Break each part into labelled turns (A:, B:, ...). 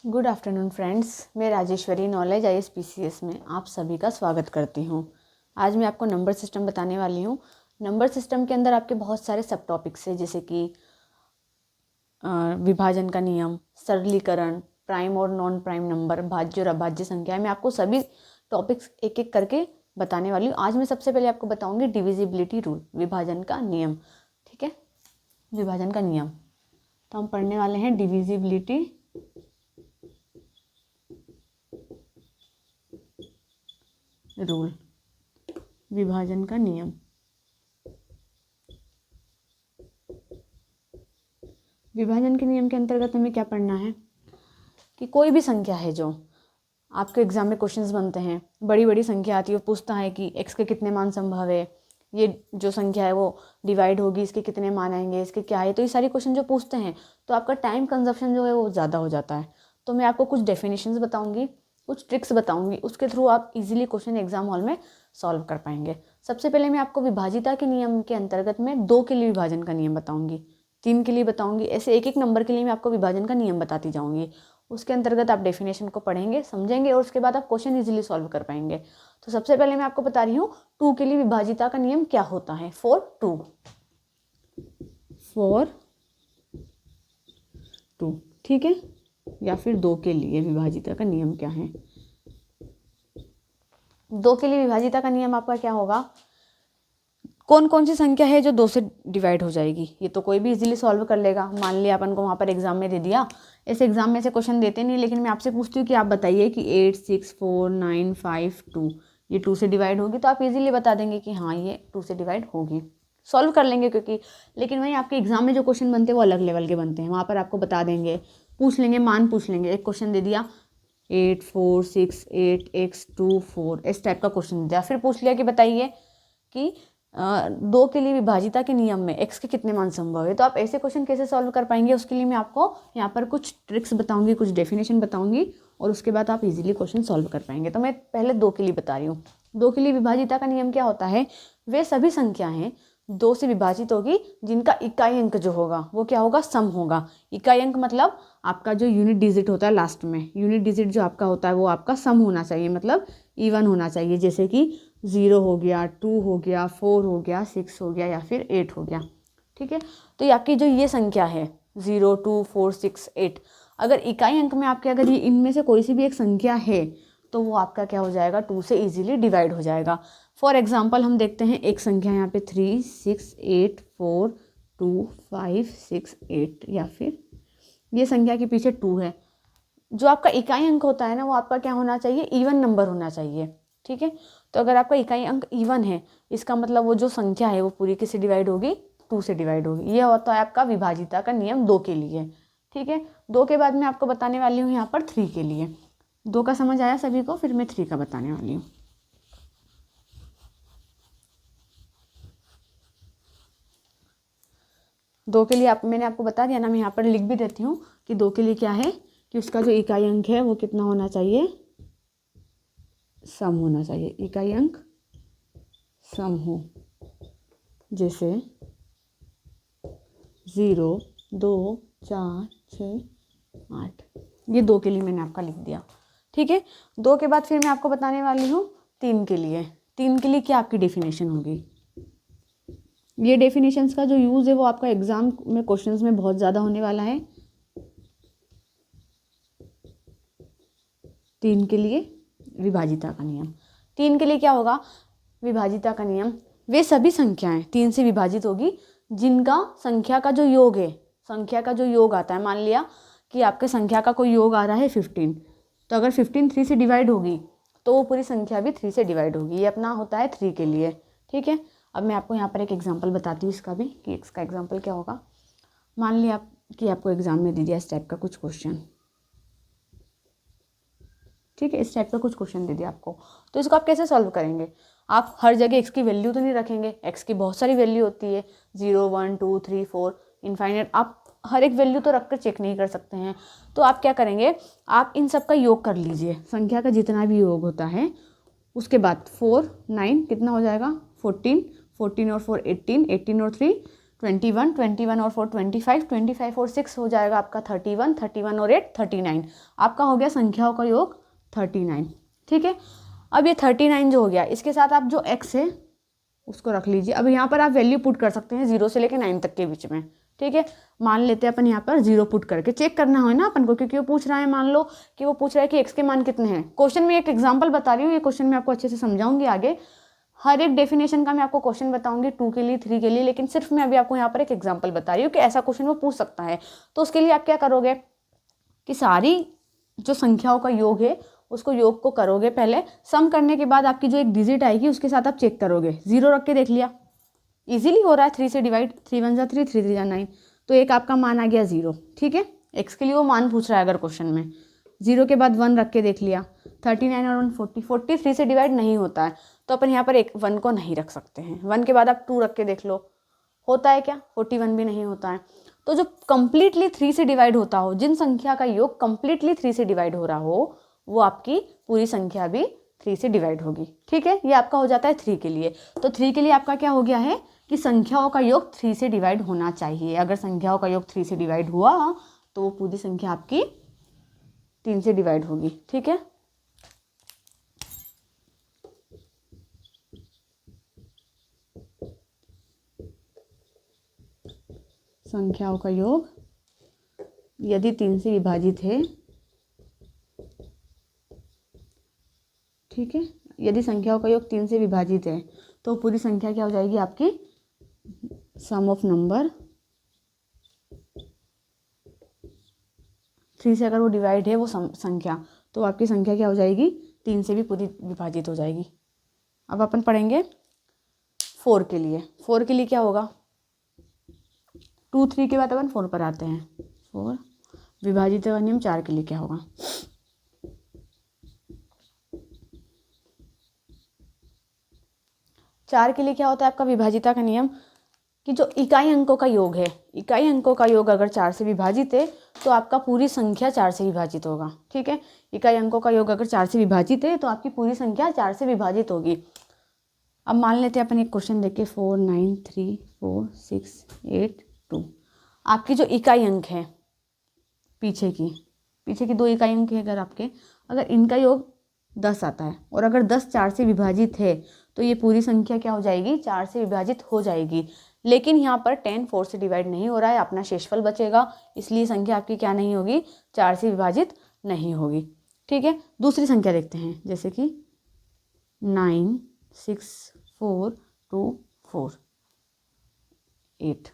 A: Good afternoon friends, मैं Rajeshwari knowledge ISPCS में आप सभी का स्वागत करती हूँ। आज मैं आपको नंबर सिस्टम बताने वाली हूँ। नंबर सिस्टम के अंदर आपके बहुत सारे सब टॉपिक्स हैं, जैसे कि विभाजन का नियम, सरलीकरण, प्राइम और नॉन प्राइम नंबर, भाज्य और अभाज्य संख्या। मैं आपको सभी टॉपिक्स एक एक करके बताने वाली हूँ। आज मैं सबसे पहले आपको बताऊँगी डिविजिबिलिटी रूल, विभाजन का नियम। ठीक है, विभाजन का नियम तो हम पढ़ने वाले हैं डिविजिबिलिटी रूल, विभाजन का नियम। विभाजन के नियम के अंतर्गत हमें क्या पढ़ना है कि कोई भी संख्या है जो आपके एग्जाम में क्वेश्चंस बनते हैं, बड़ी बड़ी संख्या आती है, वो पूछता है कि x के कितने मान संभव है, ये जो संख्या है वो डिवाइड होगी, इसके कितने मान आएंगे, इसके क्या है। तो ये सारी क्वेश्चन जो पूछते हैं तो आपका टाइम कंजप्शन जो है वो ज़्यादा हो जाता है। तो मैं आपको कुछ डेफिनेशंस बताऊंगी, कुछ ट्रिक्स बताऊंगी, उसके थ्रू आप इजीली क्वेश्चन एग्जाम हॉल में सॉल्व कर पाएंगे। सबसे पहले मैं आपको विभाजिता के नियम के अंतर्गत में 2 के लिए विभाजन का नियम बताऊंगी, 3 के लिए बताऊंगी, ऐसे एक एक नंबर के लिए मैं आपको विभाजन का नियम बताती जाऊंगी। उसके अंतर्गत आप डेफिनेशन को पढ़ेंगे, समझेंगे और उसके बाद आप क्वेश्चन इजीली सॉल्व कर पाएंगे। तो सबसे पहले मैं आपको बता रही हूँ 2 के लिए विभाजिता का नियम क्या होता है। फॉर टू, ठीक है, या फिर 2 के लिए विभाजिता का नियम क्या है। 2 के लिए विभाजिता का नियम आपका क्या होगा, कौन कौन सी संख्या है जो 2 से डिवाइड हो जाएगी। ये तो कोई भी इजीली सॉल्व कर लेगा। मान लिया अपन को वहाँ पर एग्जाम में दे दिया, ऐसे एग्जाम में से क्वेश्चन देते नहीं, लेकिन मैं आपसे पूछती हूँ कि आप बताइए कि 8 6 4 9 5 2 ये 2 से डिवाइड होगी, तो आप इजीली बता देंगे कि हाँ ये 2 से डिवाइड होगी, सॉल्व कर लेंगे क्योंकि। लेकिन वहीं आपके एग्जाम में जो क्वेश्चन बनते हैं वो अलग लेवल के बनते हैं, वहाँ पर आपको बता देंगे, पूछ लेंगे, मान पूछ लेंगे। एक क्वेश्चन दे दिया 8 4 6 8 x 2 4, इस टाइप का क्वेश्चन दिया। फिर पूछ लिया कि बताइए कि 2 के लिए विभाजिता के नियम में x के कितने मान संभव है। तो आप ऐसे क्वेश्चन कैसे सॉल्व कर पाएंगे, उसके लिए मैं आपको यहाँ पर कुछ ट्रिक्स बताऊंगी, कुछ डेफिनेशन बताऊंगी और उसके बाद आप इजीली क्वेश्चन सॉल्व कर पाएंगे। तो मैं पहले 2 के लिए बता रही हूँ। 2 के लिए विभाजिता का नियम क्या होता है, वे सभी संख्याएं 2 से विभाजित होगी जिनका इकाई अंक जो होगा वो क्या होगा, सम होगा। इकाई अंक मतलब आपका जो यूनिट डिजिट होता है लास्ट में, यूनिट डिजिट जो आपका होता है वो आपका सम होना चाहिए, मतलब इवन होना चाहिए। जैसे कि 0 हो गया, 2 हो गया, 4 हो गया, 6 हो गया या फिर 8 हो गया। ठीक है, तो ये आपकी जो ये संख्या है 0 2 4 6 8, अगर इकाई अंक में आपके अगर ये इनमें से कोई सी भी एक संख्या है तो वो आपका क्या हो जाएगा, 2 से इजीली डिवाइड हो जाएगा। फॉर एग्जाम्पल हम देखते हैं एक संख्या यहाँ पे 3 6 8 4 2 5 6 8, या फिर ये संख्या के पीछे 2 है। जो आपका इकाई अंक होता है ना वो आपका क्या होना चाहिए, इवन नंबर होना चाहिए। ठीक है, तो अगर आपका इकाई अंक इवन है, इसका मतलब वो जो संख्या है वो पूरी किससे डिवाइड होगी, 2 से डिवाइड होगी। ये होता है आपका विभाजिता का नियम 2 के लिए। ठीक है, 2 के बाद मैं आपको बताने वाली हूँ यहाँ पर 3 के लिए। 2 का समझ आया सभी को, फिर मैं 3 का बताने वाली हूँ। 2 के लिए मैंने आपको बता दिया ना, मैं यहाँ पर लिख भी देती हूँ कि 2 के लिए क्या है कि उसका जो इकाई अंक है वो कितना होना चाहिए, सम होना चाहिए। इकाई अंक सम हो, जैसे 0 2 4 6 8, ये 2 के लिए मैंने आपका लिख दिया। ठीक है, 2 के बाद फिर मैं आपको बताने वाली हूँ 3 के लिए। 3 के लिए क्या आपकी डेफिनेशन होगी, ये डेफिनेशंस का जो यूज़ है वो आपका एग्जाम में क्वेश्चंस में बहुत ज़्यादा होने वाला है। 3 के लिए विभाजिता का नियम, 3 के लिए क्या होगा विभाजिता का नियम, वे सभी संख्याएं 3 से विभाजित होगी जिनका संख्या का जो योग है, संख्या का जो योग आता है, मान लिया कि आपके संख्या का कोई योग आ रहा है 15, तो अगर 15 3 से डिवाइड होगी तो वो पूरी संख्या भी 3 से डिवाइड होगी। ये अपना होता है 3 के लिए। ठीक है, अब मैं आपको यहाँ पर एक एग्जाम्पल बताती हूँ इसका भी कि इसका एग्जाम्पल क्या होगा। मान लिया कि आपको एग्जाम में दे दिया इस टाइप का कुछ क्वेश्चन। ठीक है, इस टाइप का कुछ क्वेश्चन दे दिया आपको, तो इसको आप कैसे सॉल्व करेंगे। आप हर जगह x की वैल्यू तो नहीं रखेंगे, x की बहुत सारी वैल्यू होती है, 0 1 2 3 4 इनफाइनाइट, आप हर एक वैल्यू तो रख कर चेक नहीं कर सकते हैं। तो आप क्या करेंगे, आप इन सब का योग कर लीजिए, संख्या का जितना भी योग होता है। उसके बाद 4 9 कितना हो जाएगा 14, 14 और 4 18, 18 और 3 21, 21 और 4 25, 25 और 6 हो जाएगा आपका 31, 31 और 8 39। आपका हो गया संख्याओं का योग 39। ठीक है, अब ये 39 जो हो गया, इसके साथ आप जो x है उसको रख लीजिए। अब यहाँ पर आप वैल्यू पुट कर सकते हैं 0 से लेकर 9 तक के बीच में। ठीक है, मान लेते हैं अपन यहाँ पर 0 पुट करके चेक करना है ना अपन को, क्योंकि वो पूछ रहा है, मान लो कि वो पूछ रहा है कि x के मान कितने हैं। क्वेश्चन में एक एग्जाम्पल बता रही हूँ, ये क्वेश्चन मैं आपको अच्छे से समझाऊंगी आगे। हर एक डेफिनेशन का मैं आपको क्वेश्चन बताऊंगी 2 के लिए, 3 के लिए, लेकिन सिर्फ मैं अभी आपको यहाँ पर एक एग्जाम्पल बता रही हूँ कि ऐसा क्वेश्चन वो पूछ सकता है। तो उसके लिए आप क्या करोगे कि सारी जो संख्याओं का योग है उसको योग को करोगे पहले, सम करने के बाद आपकी जो एक डिजिट आएगी उसके साथ आप चेक करोगे। 0 रख के देख लिया, इजीली हो रहा है, 3 से डिवाइड, 3 1 जा 3, 3 3 जा 9, तो एक आपका मान आ गया 0। ठीक है, x के लिए वो मान पूछ रहा है अगर क्वेश्चन में। 0 के बाद 1 रख के देख लिया, 39 और 1 40, 40 3 से डिवाइड नहीं होता है, तो अपन यहाँ पर एक 1 को नहीं रख सकते हैं। 1 के बाद आप 2 रख के देख लो, होता है क्या, 41 भी नहीं होता है। तो जो कंप्लीटली 3 से डिवाइड होता हो, जिन संख्या का योग कंप्लीटली 3 से डिवाइड हो रहा हो, वो आपकी पूरी संख्या भी 3 से डिवाइड होगी। ठीक है, ये आपका हो जाता है 3 के लिए। तो 3 के लिए आपका क्या हो गया है कि संख्याओं का योग 3 से डिवाइड होना चाहिए। अगर संख्याओं का योग 3 से डिवाइड हुआ तो वो पूरी संख्या आपकी 3 से डिवाइड होगी। ठीक है, संख्याओं का योग यदि 3 से विभाजित है, ठीक है, यदि संख्याओं का योग 3 से विभाजित है तो पूरी संख्या क्या हो जाएगी आपकी, सम ऑफ नंबर 3 से अगर वो डिवाइड है वो संख्या, तो आपकी संख्या क्या हो जाएगी, 3 से भी पूरी विभाजित हो जाएगी। अब अपन पढ़ेंगे 4 के लिए। 4 के लिए क्या होगा, 2 3 के बाद अपन 4 पर आते हैं। 4 विभाजित का नियम 4 के लिए क्या होगा, 4 के लिए क्या होता है आपका विभाजिता का नियम, कि जो इकाई अंकों का योग है, इकाई अंकों का योग अगर 4 से विभाजित है तो आपका पूरी संख्या 4 से विभाजित होगा। ठीक है, इकाई अंकों का योग अगर 4 से विभाजित है तो आपकी पूरी संख्या 4 से विभाजित होगी। अब मान लेते हैं अपन एक क्वेश्चन देखे, 4 9 3 4 6 8 2। आपकी जो इकाई अंक है पीछे की 2 इकाई अंक है, अगर आपके, अगर इनका योग 10 आता है और अगर 10 4 से विभाजित है तो ये पूरी संख्या क्या हो जाएगी, 4 से विभाजित हो जाएगी। लेकिन यहाँ पर 10 4 से डिवाइड नहीं हो रहा है, अपना शेषफल बचेगा, इसलिए संख्या आपकी क्या नहीं होगी, 4 से विभाजित नहीं होगी। ठीक है, दूसरी संख्या देखते हैं, जैसे कि 9 6 4 2 4 8।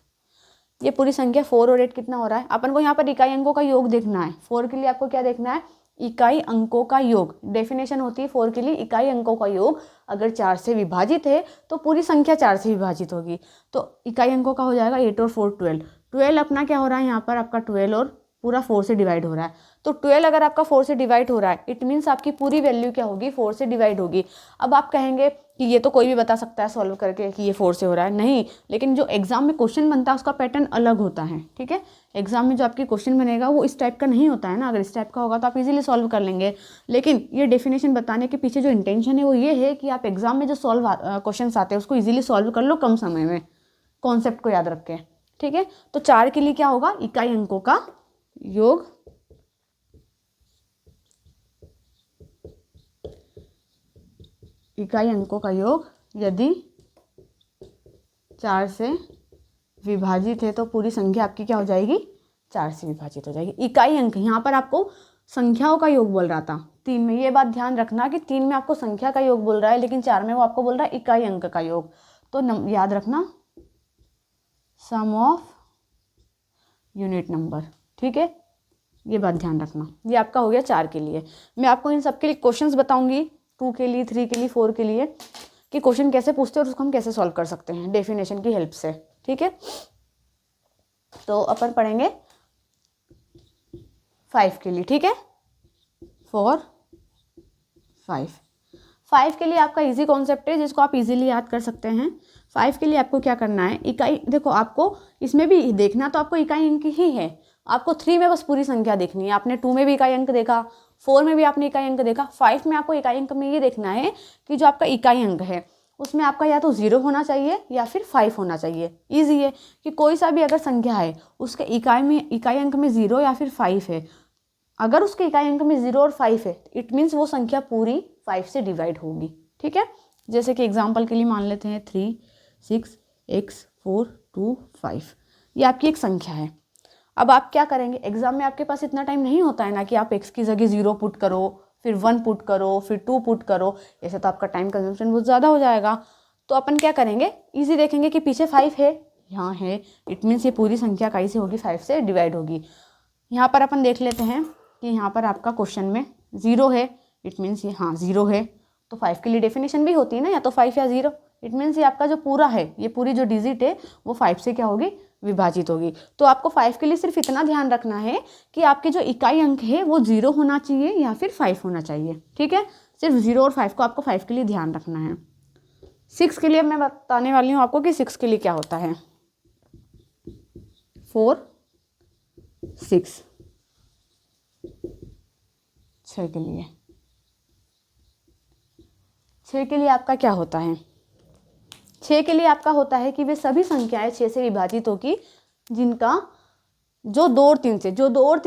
A: ये पूरी संख्या 4 और 8 कितना हो रहा है, अपन को यहाँ पर इकाई अंकों का योग देखना है। 4 के लिए आपको क्या देखना है, इकाई अंकों का योग। डेफिनेशन होती है 4 के लिए, इकाई अंकों का योग अगर 4 से विभाजित है तो पूरी संख्या 4 से विभाजित होगी। तो इकाई अंकों का हो जाएगा 8 और 4 12। 12 अपना क्या हो रहा है यहाँ पर, आपका 12 और पूरा 4 से डिवाइड हो रहा है। तो 12 अगर आपका 4 से डिवाइड हो रहा है, इट मीन्स आपकी पूरी वैल्यू क्या होगी, 4 से डिवाइड होगी। अब आप कहेंगे कि ये तो कोई भी बता सकता है सॉल्व करके कि ये 4 से हो रहा है, नहीं, लेकिन जो एग्जाम में क्वेश्चन बनता है उसका पैटर्न अलग होता है। ठीक है, एग्जाम में जो आपकी क्वेश्चन बनेगा वो इस टाइप का नहीं होता है ना। अगर इस टाइप का होगा तो आप इजीली सॉल्व कर लेंगे, लेकिन ये डेफिनेशन बताने के पीछे जो इंटेंशन है वो ये है कि आप एग्जाम में जो क्वेश्चन आते हैं उसको ईजिली सॉल्व कर लो कम समय में, कॉन्सेप्ट को याद रख के। ठीक है, तो 4 के लिए क्या होगा, इकाई अंकों का योग इकाई अंकों का योग यदि 4 से विभाजित है तो पूरी संख्या आपकी क्या हो जाएगी, 4 से विभाजित हो जाएगी। इकाई अंक, यहाँ पर आपको संख्याओं का योग बोल रहा था 3 में, ये बात ध्यान रखना कि 3 में आपको संख्या का योग बोल रहा है, लेकिन 4 में वो आपको बोल रहा है इकाई अंक का योग। तो याद रखना सम ऑफ यूनिट नंबर। ठीक है, ये बात ध्यान रखना। ये आपका हो गया 4 के लिए। मैं आपको इन सब के लिए क्वेश्चंस बताऊंगी, 2 के लिए, 3 के लिए, 4 के लिए, कि क्वेश्चन कैसे पूछते हैं और उसको हम कैसे सॉल्व कर सकते हैं डेफिनेशन की हेल्प से। ठीक है, तो अपन पढ़ेंगे 5 के लिए। ठीक है, 4 5 के लिए आपका इजी कॉन्सेप्ट है जिसको आप इजीली याद कर सकते हैं। 5 के लिए आपको क्या करना है, इकाई, देखो आपको इसमें भी देखना तो आपको इकाई अंक ही है, आपको 3 में बस पूरी संख्या देखनी है। आपने 2 में भी इकाई अंक देखा, 4 में भी आपने इकाई अंक देखा, 5 में आपको इकाई अंक में ये देखना है कि जो आपका इकाई अंक है उसमें आपका या तो 0 होना चाहिए या फिर 5 होना चाहिए। ईजी है कि कोई सा भी अगर संख्या है उसके इकाई अंक में 0 या फिर 5 है, अगर उसके इकाई अंक में 0 और 5 है इट मीन्स वो संख्या पूरी 5 से डिवाइड होगी। ठीक है, जैसे कि एग्जाम्पल के लिए मान लेते हैं 3, 6, x 4, 2, 5, ये आपकी एक संख्या है। अब आप क्या करेंगे, एग्जाम में आपके पास इतना टाइम नहीं होता है ना कि आप x की जगह 0 पुट करो, फिर 1 पुट करो, फिर 2 पुट करो, ऐसे तो आपका टाइम कंजम्पशन बहुत ज़्यादा हो जाएगा। तो अपन क्या करेंगे, इजी देखेंगे कि पीछे 5 है, यहाँ है, इट मीन्स ये पूरी संख्या कई से होगी, 5 से डिवाइड होगी। यहाँ पर अपन देख लेते हैं कि यहाँ पर आपका क्वेश्चन में 0 है, इट मीन्स ये हाँ 0 है, तो 5 के लिए डेफिनेशन भी होती है ना, या तो 5 या 0, इट मीन्स ये आपका जो पूरा है, ये पूरी जो डिजिट है वो 5 से क्या होगी, विभाजित होगी। तो आपको 5 के लिए सिर्फ इतना ध्यान रखना है कि आपके जो इकाई अंक है वो 0 होना चाहिए या फिर 5 होना चाहिए। ठीक है, सिर्फ 0 और 5 को आपको 5 के लिए ध्यान रखना है। 6 के लिए मैं बताने वाली हूँ आपको कि 6 के लिए क्या होता है। 4, 6 6 के लिए, 6 के लिए आपका क्या होता है, 6 के लिए आपका होता है कि वे सभी संख्याएं 6 से विभाजित होगी जिनका जो 2 और 3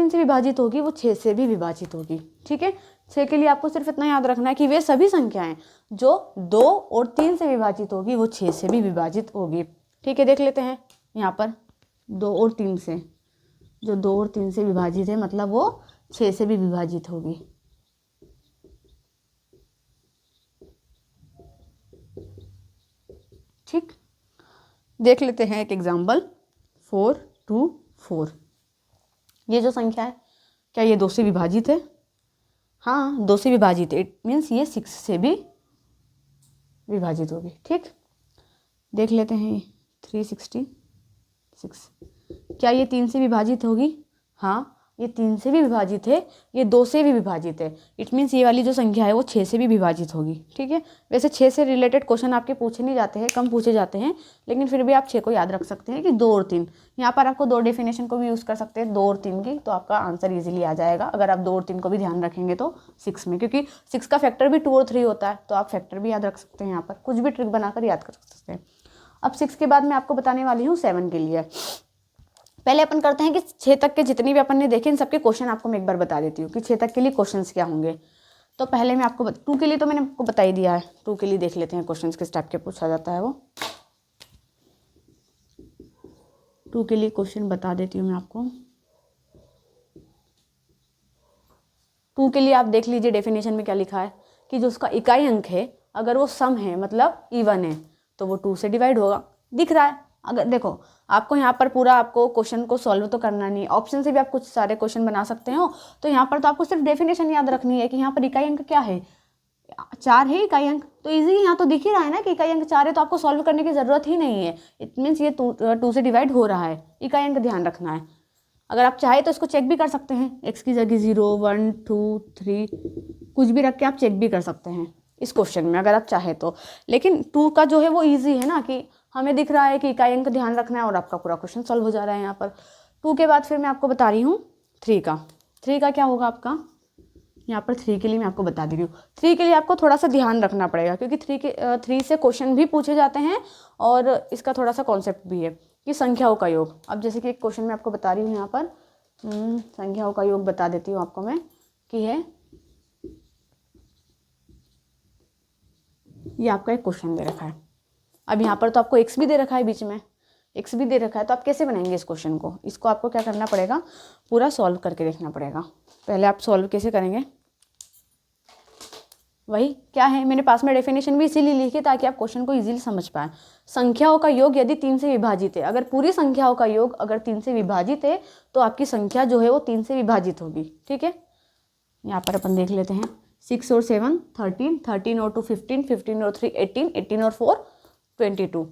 A: से विभाजित होगी वो 6 से भी विभाजित होगी। ठीक है, 6 के लिए आपको सिर्फ इतना याद रखना है कि वे सभी संख्याएं जो 2 और 3 से विभाजित होगी वो 6 से भी विभाजित होगी। ठीक है, देख लेते हैं यहाँ पर 2 और 3 से, जो 2 और 3 से विभाजित है मतलब वो 6 से भी विभाजित होगी। ठीक, देख लेते हैं एक एग्जाम्पल 4, 2, 4, ये जो संख्या है क्या ये 2 से विभाजित है, हाँ 2 से विभाजित है, इट मीन्स ये 6 से भी विभाजित होगी। ठीक, देख लेते हैं 366, क्या ये 3 से विभाजित होगी, हाँ ये 3 से भी विभाजित है, ये 2 से भी विभाजित है, इट मीन्स ये वाली जो संख्या है वो 6 से भी विभाजित होगी। ठीक है, वैसे 6 से रिलेटेड क्वेश्चन आपके पूछे नहीं जाते हैं, कम पूछे जाते हैं, लेकिन फिर भी आप 6 को याद रख सकते हैं कि 2 और 3, यहाँ पर आपको 2 डेफिनेशन को भी यूज़ कर सकते हैं 2 और 3 की, तो आपका आंसर ईजिली आ जाएगा अगर आप 2 और 3 को भी ध्यान रखेंगे तो 6 में, क्योंकि 6 का फैक्टर भी 2 और 3 होता है, तो आप फैक्टर भी याद रख सकते हैं, यहाँ पर कुछ भी ट्रिक बनाकर याद कर सकते हैं। अब 6 के बाद मैं आपको बताने वाली हूँ 7 के लिए। पहले अपन करते हैं कि 6 तक के जितने भी अपन ने देखे इन सबके क्वेश्चन आपको मैं एक बार बता देती हूँ कि 6 तक के लिए क्वेश्चंस क्या होंगे। तो पहले मैं आपको 2 के लिए तो मैंने आपको बता ही दिया है, 2 के लिए देख लेते हैं क्वेश्चंस किस टाइप के पूछा जाता है। वो 2 के लिए क्वेश्चन बता देती हूँ मैं आपको। 2 के लिए आप देख लीजिए डेफिनेशन में क्या लिखा है कि जो उसका इकाई अंक है अगर वो सम है मतलब इवन है तो वो 2 से डिवाइड होगा, दिख रहा है। अगर देखो आपको यहाँ पर पूरा आपको क्वेश्चन को सॉल्व तो करना नहीं, ऑप्शन से भी आप कुछ सारे क्वेश्चन बना सकते हो, तो यहाँ पर तो आपको सिर्फ डेफिनेशन याद रखनी है कि यहाँ पर इकाई अंक क्या है, 4 है इकाई अंक, तो इजी यहाँ तो दिख ही रहा है ना कि इकाई अंक 4 है, तो आपको सॉल्व करने की ज़रूरत ही नहीं है, इट मीन्स ये 2 से डिवाइड हो रहा है, इकाई अंक ध्यान रखना है। अगर आप चाहे तो इसको चेक भी कर सकते हैं, x की जगह 0, 1, 2, 3 कुछ भी रख के आप चेक भी कर सकते हैं इस क्वेश्चन में अगर आप चाहे तो, लेकिन 2 का जो है वो ईजी है ना कि हमें दिख रहा है कि इकाई अंक ध्यान रखना है और आपका पूरा क्वेश्चन सॉल्व हो जा रहा है यहाँ पर। 2 के बाद फिर मैं आपको बता रही हूँ 3 का। 3 का क्या होगा आपका, यहाँ पर 3 के लिए मैं आपको बता दे रही हूँ। 3 के लिए आपको थोड़ा सा ध्यान रखना पड़ेगा क्योंकि 3 से क्वेश्चन भी पूछे जाते हैं और इसका थोड़ा सा कॉन्सेप्ट भी है कि संख्याओं का योग। अब जैसे कि एक क्वेश्चन मैं आपको बता रही हूँ यहाँ पर, संख्याओं का योग बता देती हूँ आपको मैं कि है, ये आपका एक क्वेश्चन दे रखा है। अब यहाँ पर तो आपको x भी दे रखा है, बीच में x भी दे रखा है, तो आप कैसे बनाएंगे इस क्वेश्चन को, इसको आपको क्या करना पड़ेगा, पूरा सॉल्व करके देखना पड़ेगा। पहले आप सॉल्व कैसे करेंगे, वही क्या है मेरे पास में डेफिनेशन भी इसीलिए लिखी ताकि आप क्वेश्चन को इजीली समझ पाएं। संख्याओं का योग यदि 3 से विभाजित है, अगर पूरी संख्याओं का योग अगर 3 से विभाजित है तो आपकी संख्या जो है वो 3 से विभाजित होगी। ठीक है, यहाँ पर अपन देख लेते हैं 6 और 7 13, 13 और 2 15, 15 और 3 18, 18 और 4 22,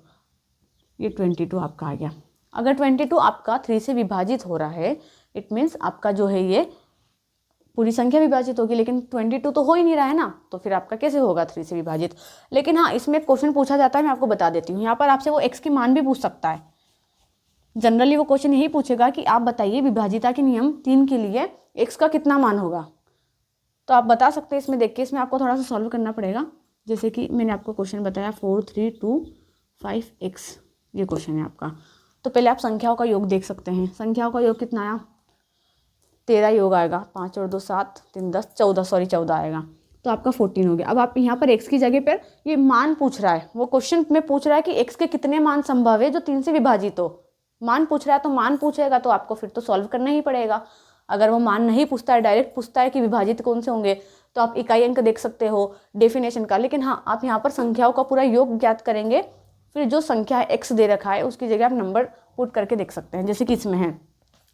A: ये 22 आपका आ गया। अगर 22 आपका 3 से विभाजित हो रहा है इट मीन्स आपका जो है ये पूरी संख्या विभाजित होगी, लेकिन 22 तो हो ही नहीं रहा है ना, तो फिर आपका कैसे होगा 3 से विभाजित। लेकिन हाँ इसमें क्वेश्चन पूछा जाता है, मैं आपको बता देती हूँ, यहाँ पर आपसे वो x के मान भी पूछ सकता है। जनरली वो क्वेश्चन यही पूछेगा कि आप बताइए विभाजिता के नियम 3 के लिए x का कितना मान होगा, तो आप बता सकते हैं इसमें देख के। इसमें आपको थोड़ा सा सॉल्व करना पड़ेगा, जैसे कि मैंने आपको क्वेश्चन बताया 4325x, ये क्वेश्चन है आपका। तो पहले आप संख्याओं का योग देख सकते हैं। संख्याओं का योग कितना आया, 13 योग आएगा, 5 और 2 7, 3 10 14, सॉरी 14 आएगा, तो आपका 14 हो गया। अब आप यहाँ पर x की जगह पर ये मान पूछ रहा है, वो क्वेश्चन में पूछ रहा है कि x के कितने मान संभव है जो 3 से विभाजित हो। मान पूछ रहा है तो मान पूछेगा तो आपको फिर तो सॉल्व करना ही पड़ेगा। अगर वो मान नहीं पूछता है, डायरेक्ट पूछता है कि विभाजित कौन से होंगे, तो आप इकाई अंक देख सकते हो डेफिनेशन का। लेकिन हाँ, आप यहाँ पर संख्याओं का पूरा योग ज्ञात करेंगे, फिर जो संख्या है x दे रखा है उसकी जगह आप नंबर पुट करके देख सकते हैं। जैसे कि इसमें है,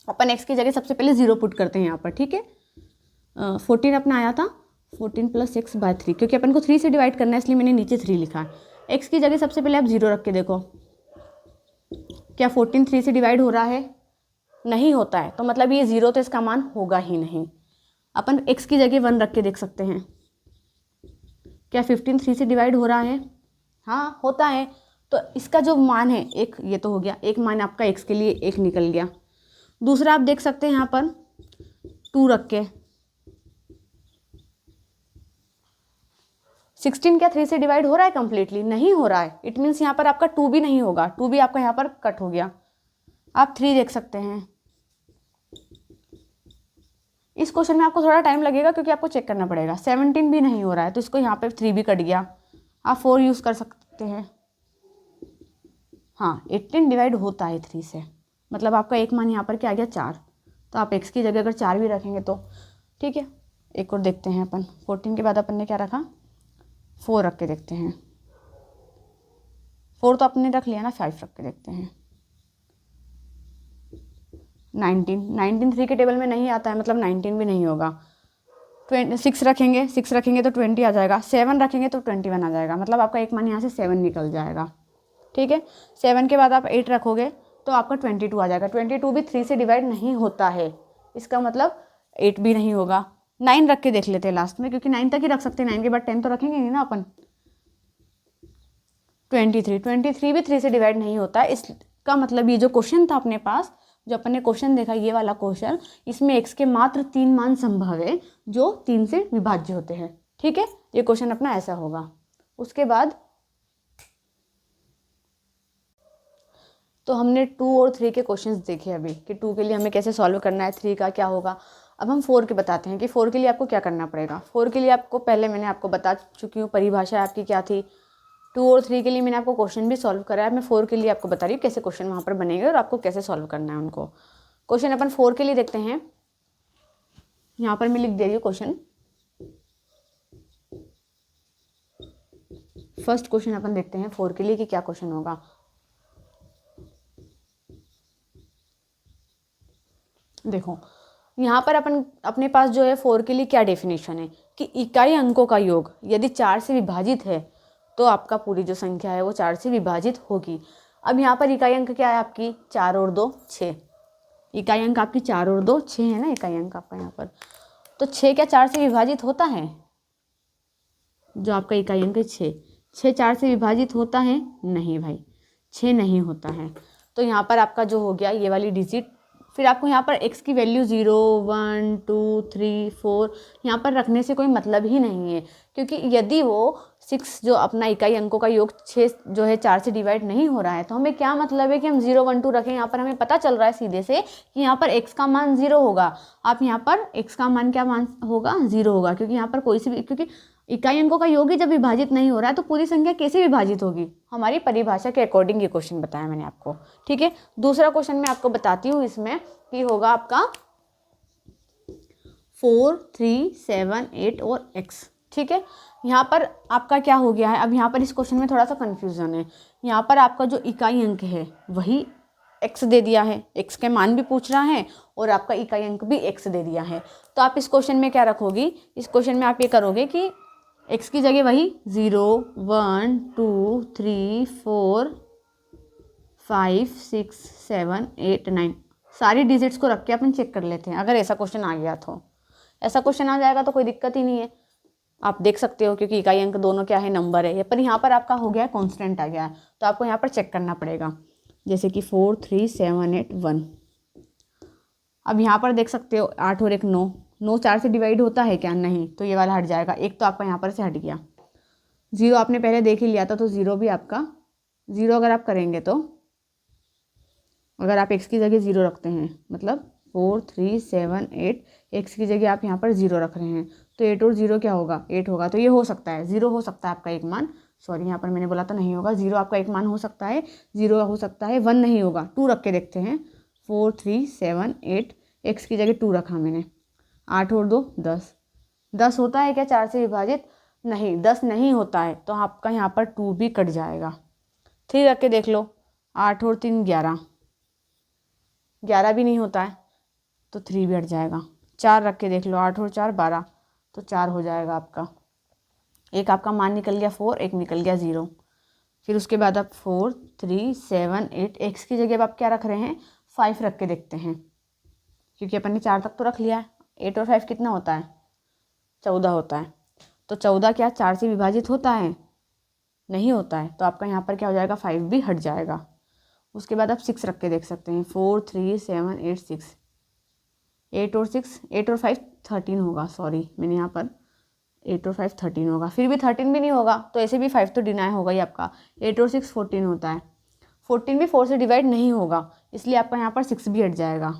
A: अपन x की जगह सबसे पहले 0 पुट करते हैं यहाँ पर, ठीक है। 14 अपना आया था, 14 + x/3, क्योंकि अपन को 3 से डिवाइड करना है इसलिए मैंने नीचे 3 लिखा है। x की जगह सबसे पहले आप 0 रख के देखो, क्या 14 3 से डिवाइड हो रहा है? नहीं होता है, तो मतलब ये 0, तो इसका मान होगा ही नहीं। अपन x की जगह 1 रख के देख सकते हैं, क्या 15 3 से डिवाइड हो रहा है? हाँ होता है, तो इसका जो मान है एक, ये तो हो गया, एक मान आपका x के लिए एक निकल गया। दूसरा आप देख सकते हैं यहाँ पर 2 रख के, 16 क्या 3 से डिवाइड हो रहा है कंप्लीटली? नहीं हो रहा है। इट मीन्स यहाँ पर आपका 2 भी नहीं होगा, 2 भी आपका यहाँ पर कट हो गया। आप 3 देख सकते हैं। इस क्वेश्चन में आपको थोड़ा टाइम लगेगा क्योंकि आपको चेक करना पड़ेगा। 17 भी नहीं हो रहा है, तो इसको यहाँ पे 3 भी कट गया। आप 4 यूज़ कर सकते हैं। हाँ 18 डिवाइड होता है 3 से, मतलब आपका एक मान यहाँ पर क्या आ गया 4, तो आप x की जगह अगर 4 भी रखेंगे तो ठीक है। एक और देखते हैं अपन, 14 के बाद अपन ने क्या रखा, 4 रख के देखते हैं। 4 तो आपने रख लिया ना, 5 रख के देखते हैं। 19 3 के टेबल में नहीं आता है, मतलब 19 भी नहीं होगा। 6 रखेंगे, 6 रखेंगे तो 20 आ जाएगा, 7 रखेंगे तो 21 आ जाएगा, मतलब आपका एक मान यहाँ से 7 निकल जाएगा, ठीक है। 7 के बाद आप 8 रखोगे तो आपका 22 आ जाएगा। 22 भी 3 से डिवाइड नहीं होता है, इसका मतलब 8 भी नहीं होगा। 9 रख के देख लेते हैं लास्ट में, क्योंकि 9 तक ही रख सकते हैं, 9 के बाद 10 तो रखेंगे नहीं ना अपन। 23 भी 3 से डिवाइड नहीं होता है। इसका मतलब ये जो क्वेश्चन था अपने पास, जो अपन ने क्वेश्चन देखा, ये वाला क्वेश्चन, इसमें x के मात्र 3 मान संभव है जो 3 से विभाज्य होते हैं, ठीक है। ये क्वेश्चन अपना ऐसा होगा। उसके बाद तो हमने 2 और 3 के क्वेश्चंस देखे अभी, कि 2 के लिए हमें कैसे सॉल्व करना है, 3 का क्या होगा। अब हम 4 के बताते हैं कि 4 के लिए आपको क्या करना पड़ेगा। 4 के लिए आपको पहले मैंने आपको बता चुकी हूँ, परिभाषा आपकी क्या थी। 2 और 3 के लिए मैंने आपको क्वेश्चन भी सॉल्व कराया। मैं 4 के लिए आपको बता रही हूँ कैसे क्वेश्चन वहाँ पर बनेंगे और आपको कैसे सॉल्व करना है उनको। क्वेश्चन अपन 4 के लिए देखते हैं, यहाँ पर मैं लिख दे रही हूँ क्वेश्चन। फर्स्ट क्वेश्चन अपन देखते हैं 4 के लिए कि क्या क्वेश्चन होगा। देखो यहाँ पर अपन अपने पास जो है 4 के लिए क्या डेफिनेशन है कि इकाई अंकों का योग यदि 4 से विभाजित है तो आपका पूरी जो संख्या है वो 4 से विभाजित होगी। अब यहाँ पर इकाई अंक क्या है आपकी, 4 और 2 6। इकाई अंक आपकी 4 और 2 6 है ना, इकाई अंक आपका यहाँ पर। तो 6 क्या 4 से विभाजित होता है? जो आपका इकाई अंक है 6 4 से विभाजित होता है? नहीं भाई, 6 नहीं होता है। तो यहाँ पर आपका जो हो गया ये वाली डिजिट, फिर आपको यहाँ पर x की वैल्यू 0 1 2 3 4 यहाँ पर रखने से कोई मतलब ही नहीं है, क्योंकि यदि वो 6 जो अपना इकाई अंकों का योग 6 जो है 4 से डिवाइड नहीं हो रहा है, तो हमें क्या मतलब है कि हम 0 1 2 रखें। यहाँ पर हमें पता चल रहा है सीधे से कि यहाँ पर x का मान 0 होगा। आप यहाँ पर x का मान क्या मान होगा, 0 होगा, क्योंकि यहाँ पर कोई सी भी, क्योंकि इकाई अंकों का योग ही जब विभाजित नहीं हो रहा है तो पूरी संख्या कैसे विभाजित होगी। हमारी परिभाषा के अकॉर्डिंग ये क्वेश्चन बताया मैंने आपको, ठीक है। दूसरा क्वेश्चन मैं आपको बताती हूँ, इसमें कि होगा आपका 4 3 7 8 और x, ठीक है। यहाँ पर आपका क्या हो गया है, अब यहाँ पर इस क्वेश्चन में थोड़ा सा कन्फ्यूजन है। यहाँ पर आपका जो इकाई अंक है वही x दे दिया है, x के मान भी पूछ रहा है और आपका इकाई अंक भी x दे दिया है। तो आप इस क्वेश्चन में क्या रखोगी, इस क्वेश्चन में आप ये करोगे कि x की जगह वही 0 1 2 3 4 5 6 7 8 9 सारी डिजिट्स को रख के अपन चेक कर लेते हैं। अगर ऐसा क्वेश्चन आ गया तो, ऐसा क्वेश्चन आ जाएगा तो कोई दिक्कत ही नहीं है, आप देख सकते हो, क्योंकि इकाई अंक दोनों क्या है, नंबर है। पर यहाँ पर आपका हो गया है कांस्टेंट आ गया है, तो आपको यहाँ पर चेक करना पड़ेगा। जैसे कि 4 3 7 8 1। अब यहाँ पर देख सकते हो 8 और 1 9, 9 4 से डिवाइड होता है क्या, नहीं, तो ये वाला हट जाएगा, एक तो आपका यहाँ पर से हट गया। ज़ीरो आपने पहले देख ही लिया था, तो ज़ीरो भी आपका ज़ीरो अगर आप करेंगे तो अगर आप एक्स की जगह ज़ीरो रखते हैं, मतलब 4 3 7 8, एक्स की जगह आप यहाँ पर ज़ीरो रख रहे हैं, तो 8 और ज़ीरो क्या होगा, 8 होगा। तो ये हो सकता है, ज़ीरो हो सकता है आपका एक मान, सॉरी यहाँ पर मैंने बोला था नहीं होगा, ज़ीरो आपका एक मान हो सकता है, ज़ीरो हो सकता है, 1 नहीं होगा। 2 रख के देखते हैं, 4 3 7 8, एक्स की जगह 2 रखा मैंने, 8 और 2 10, 10 होता है क्या 4 से विभाजित? नहीं, 10 नहीं होता है, तो आपका यहाँ पर 2 भी कट जाएगा। 3 रख के देख लो, 8 और 3 11, 11 भी नहीं होता है, तो 3 भी हट जाएगा। 4 रख के देख लो, 8 और 4 12, तो 4 हो जाएगा आपका। एक आपका मान निकल गया 4, एक निकल गया 0। फिर उसके बाद आप 4 3 7 8, एक्स की जगह अब आप क्या रख रहे हैं, 5 रख के देखते हैं, क्योंकि अपन ने 4 तक तो रख लिया है। 8 और 5 कितना होता है, 14 होता है। तो 14 क्या 4 से विभाजित होता है? नहीं होता है, तो आपका यहाँ पर क्या हो जाएगा, 5 भी हट जाएगा। उसके बाद आप 6 रख के देख सकते हैं, 4 3 7 8 6, 8 और 6, 8 और 5 13 होगा, सॉरी मैंने यहाँ पर 8 और 5 13 होगा, फिर भी 13 भी नहीं होगा, तो ऐसे भी 5 तो डिनाई होगा ही आपका। 8 और 6 14 होता है, 14 भी 4 से डिवाइड नहीं होगा, इसलिए आपका यहाँ पर 6 भी हट जाएगा।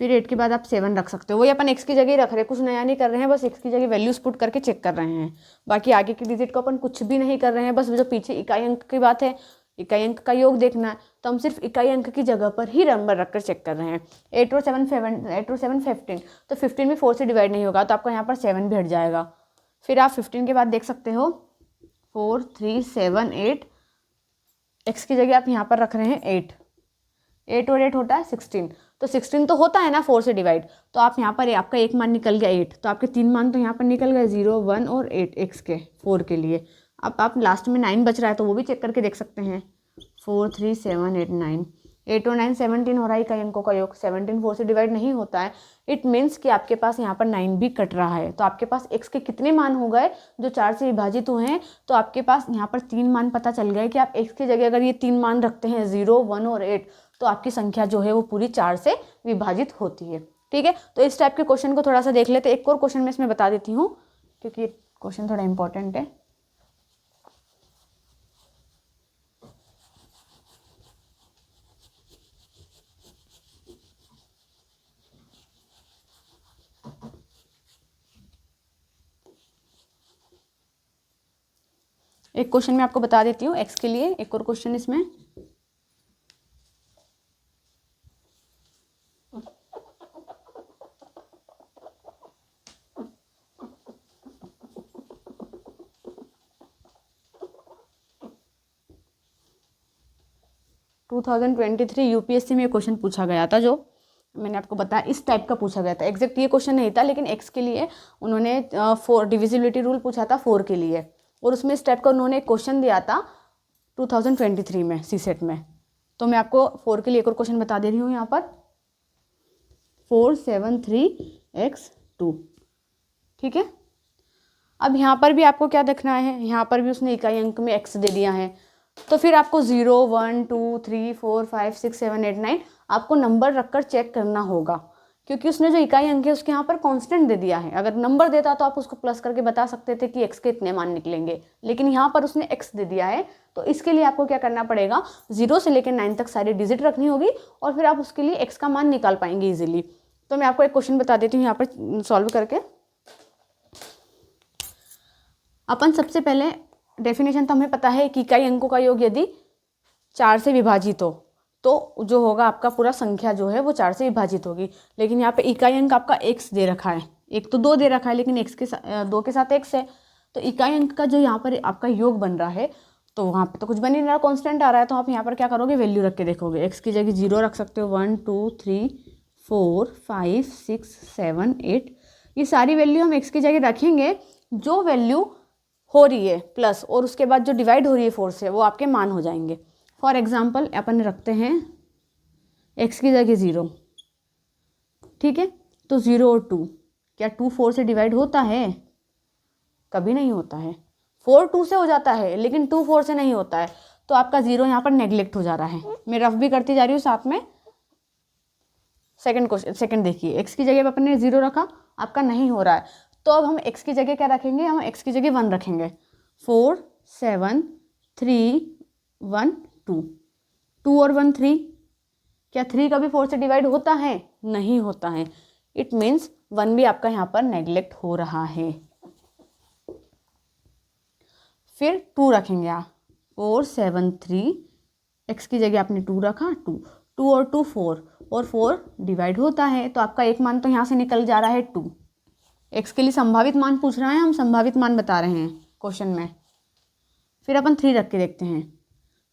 A: फिर 8 के बाद आप 7 रख सकते हो, वही अपन एक्स की जगह ही रख रहे हैं, कुछ नया नहीं कर रहे हैं, बस एक्स की जगह वैल्यूज पुट करके चेक कर रहे हैं। बाकी आगे की डिजिट को अपन कुछ भी नहीं कर रहे हैं, बस जो पीछे इकाई अंक की बात है, इकाई अंक का योग देखना है, तो हम सिर्फ इकाई अंक की जगह पर ही नंबर रखकर चेक कर रहे हैं। 8 और 7 15, तो 15 भी 4 से डिवाइड नहीं होगा, तो आपका यहाँ पर 7 भी हट जाएगा। फिर आप 15 के बाद देख सकते हो 4 3 7 8, एक्स की जगह आप यहाँ पर रख रहे हैं 8, 8 और 8 होता है 16, तो 16 तो होता है ना 4 से डिवाइड, तो आप यहाँ पर आपका एक मान निकल गया 8, तो आपके 3 मान तो यहाँ पर निकल गए 0 1 और 8 एक्स के 4 के लिए। अब आप लास्ट में 9 बच रहा है, तो वो भी चेक करके देख सकते हैं, 4 3 7 8 9, 8 और 9 17 हो रहा है इकाई अंकों का योग, 17 4 से डिवाइड नहीं होता है। इट मीन्स कि आपके पास यहाँ पर 9 भी कट रहा है, तो आपके पास एक्स के कितने मान हो गए जो 4 से विभाजित हुए हैं, तो आपके पास यहाँ पर 3 मान पता चल गए कि आप एक्स की जगह अगर ये 3 मान रखते हैं 0 1 और 8, तो आपकी संख्या जो है वो पूरी 4 से विभाजित होती है। ठीक है, तो इस टाइप के क्वेश्चन को थोड़ा सा देख लेते हैं। एक और क्वेश्चन मैं इसमें बता देती हूँ, क्योंकि ये क्वेश्चन थोड़ा इंपॉर्टेंट है। एक क्वेश्चन मैं आपको बता देती हूँ एक्स के लिए, एक और क्वेश्चन इसमें। टू 2023 यूपीएससी में क्वेश्चन पूछा गया था, जो मैंने आपको बताया इस टाइप का पूछा गया था। एग्जैक्ट ये क्वेश्चन नहीं था, लेकिन एक्स के लिए उन्होंने 4 डिविजिबिलिटी रूल पूछा था 4 के लिए, और उसमें इस टाइप का उन्होंने एक क्वेश्चन दिया था 2023 में सीसेट में। तो मैं आपको 4 के लिए एक और क्वेश्चन बता दे रही हूँ यहाँ पर, 4 7 3 x 2। ठीक है, अब यहाँ पर भी आपको क्या देखना है, यहाँ पर भी उसने इकाई अंक में x दे दिया है, तो फिर आपको 0 1 2 3 4 5 6 7 8 9 आपको नंबर रखकर चेक करना होगा, क्योंकि उसने जो इकाई अंक है उसके यहाँ पर कांस्टेंट दे दिया है। अगर नंबर देता तो आप उसको प्लस करके बता सकते थे कि x के इतने मान निकलेंगे, लेकिन यहाँ पर उसने x दे दिया है, तो इसके लिए आपको क्या करना पड़ेगा, 0 से लेकर 9 तक सारी डिजिट रखनी होगी, और फिर आप उसके लिए x का मान निकाल पाएंगे इजीली। तो मैं आपको एक क्वेश्चन बता देती हूँ यहाँ पर सॉल्व करके। अपन सबसे पहले डेफिनेशन तो हमें पता है कि इकाई अंकों का योग यदि 4 से विभाजित हो तो जो होगा आपका पूरा संख्या जो है वो 4 से विभाजित होगी। लेकिन यहाँ पे इकाई अंक आपका x दे रखा है, एक तो 2 दे रखा है, लेकिन x के 2 के साथ x है, तो इकाई अंक का जो यहाँ पर आपका योग बन रहा है, तो वहाँ पे तो कुछ बन ही नहीं रहा, कॉन्स्टेंट आ रहा है, तो आप यहाँ पर क्या करोगे, वैल्यू रख के देखोगे। x की जगह 0 रख सकते हो, 1 2 3 4 5 6 7 8, ये सारी वैल्यू हम x की जगह रखेंगे। जो वैल्यू हो रही है प्लस, और उसके बाद जो डिवाइड हो रही है 4 से, वो आपके मान हो जाएंगे। फॉर एग्जाम्पल अपन रखते हैं x की जगह 0, ठीक है, तो 0 और 2, क्या 2 4 से डिवाइड होता है? कभी नहीं होता है। 4 2 से हो जाता है, लेकिन 2 4 से नहीं होता है, तो आपका 0 यहाँ पर नेग्लेक्ट हो जा रहा है। मैं रफ भी करती जा रही हूँ साथ में। सेकंड देखिए, x की जगह अपन ने 0 रखा, आपका नहीं हो रहा है, तो अब हम x की जगह क्या रखेंगे, हम x की जगह 1 रखेंगे। 4 7 3 1 2, 2 और 1 3, क्या 3 कभी 4 से डिवाइड होता है? नहीं होता है। इट मीन्स 1 भी आपका यहाँ पर नेग्लेक्ट हो रहा है। फिर 2 रखेंगे आप, 4 7 3, x की जगह आपने 2 रखा, 2, 2 और 2 4, और 4 डिवाइड होता है, तो आपका एक मान तो यहाँ से निकल जा रहा है 2। x के लिए संभावित मान पूछ रहा है, हम संभावित मान बता रहे हैं क्वेश्चन में। फिर अपन 3 रख के देखते हैं,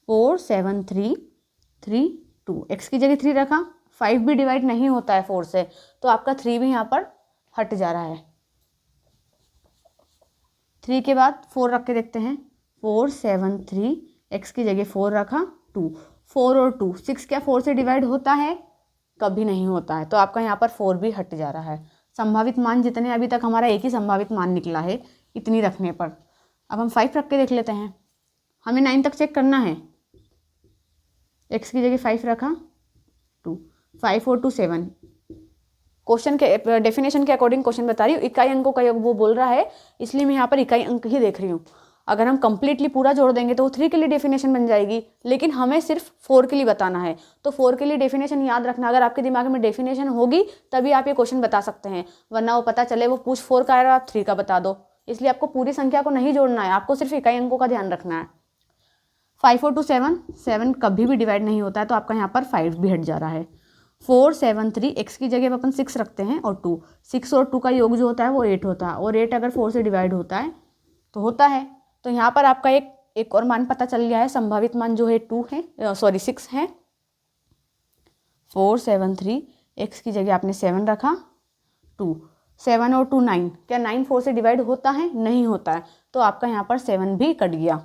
A: 4 7 3 3 2, x की जगह 3 रखा, 5 भी डिवाइड नहीं होता है 4 से, तो आपका 3 भी यहाँ पर हट जा रहा है। 3 के बाद 4 रख के देखते हैं, 4 7 3, x की जगह 4 रखा, 2, 4 और 2, 6 क्या 4 से डिवाइड होता है? कभी नहीं होता है, तो आपका यहाँ पर 4 भी हट जा रहा है। संभावित मान जितने, अभी तक हमारा एक ही संभावित मान निकला है इतनी रखने पर। अब हम 5 रख के देख लेते हैं, हमें 9 तक चेक करना है। x की जगह 5 रखा, 2, 5 और 2 7। क्वेश्चन के डेफिनेशन के अकॉर्डिंग क्वेश्चन बता रही हूँ, इकाई अंकों का योग वो बोल रहा है, इसलिए मैं यहाँ पर इकाई अंक ही देख रही हूँ। अगर हम कंप्लीटली पूरा जोड़ देंगे तो वो 3 के लिए डेफिनेशन बन जाएगी, लेकिन हमें सिर्फ 4 के लिए बताना है। तो 4 के लिए डेफिनेशन याद रखना, अगर आपके दिमाग में डेफिनेशन होगी तभी आप ये क्वेश्चन बता सकते हैं, वरना वो पता चले वो पूछ 4 का है आप 3 का बता दो। इसलिए आपको पूरी संख्या को नहीं जोड़ना है, आपको सिर्फ इकाई अंकों का ध्यान रखना है। 5 और 2 7, 7 कभी भी डिवाइड नहीं होता है, तो आपका यहाँ पर 5 भी हट जा रहा है। 4 7 3, x की जगह अपन 6 रखते हैं, और 2, 6 और 2 का योग जो होता है वो 8 होता है, और 8 अगर 4 से डिवाइड होता है तो होता है। तो यहाँ पर आपका एक और मान पता चल गया है, संभावित मान जो है 6 है। 4 7 3, x की जगह आपने 7 रखा, 2, 7 और 2 9, क्या 9 4 से डिवाइड होता है? नहीं होता है, तो आपका यहाँ पर 7 भी कट गया।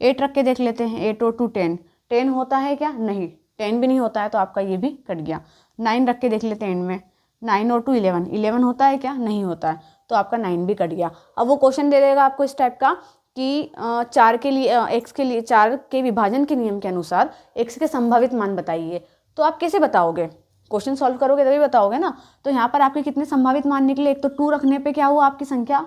A: 8 रख के देख लेते हैं, 8 और 2 10, 10 होता है क्या? नहीं, 10 भी नहीं होता है, तो आपका ये भी कट गया। 9 रख के देख लेते हैं एंड में, 9 और 2 11, 11 होता है क्या? नहीं होता है, तो आपका 9 भी कट गया। अब वो क्वेश्चन दे देगा आपको इस टाइप का कि 4 के लिए x के लिए 4 के विभाजन के नियम के अनुसार x के संभावित मान बताइए। तो आप कैसे बताओगे? क्वेश्चन सॉल्व करोगे तभी बताओगे ना। तो यहाँ पर आपके कितने संभावित मान निकले? एक तो 2 रखने पे क्या हुआ, आपकी संख्या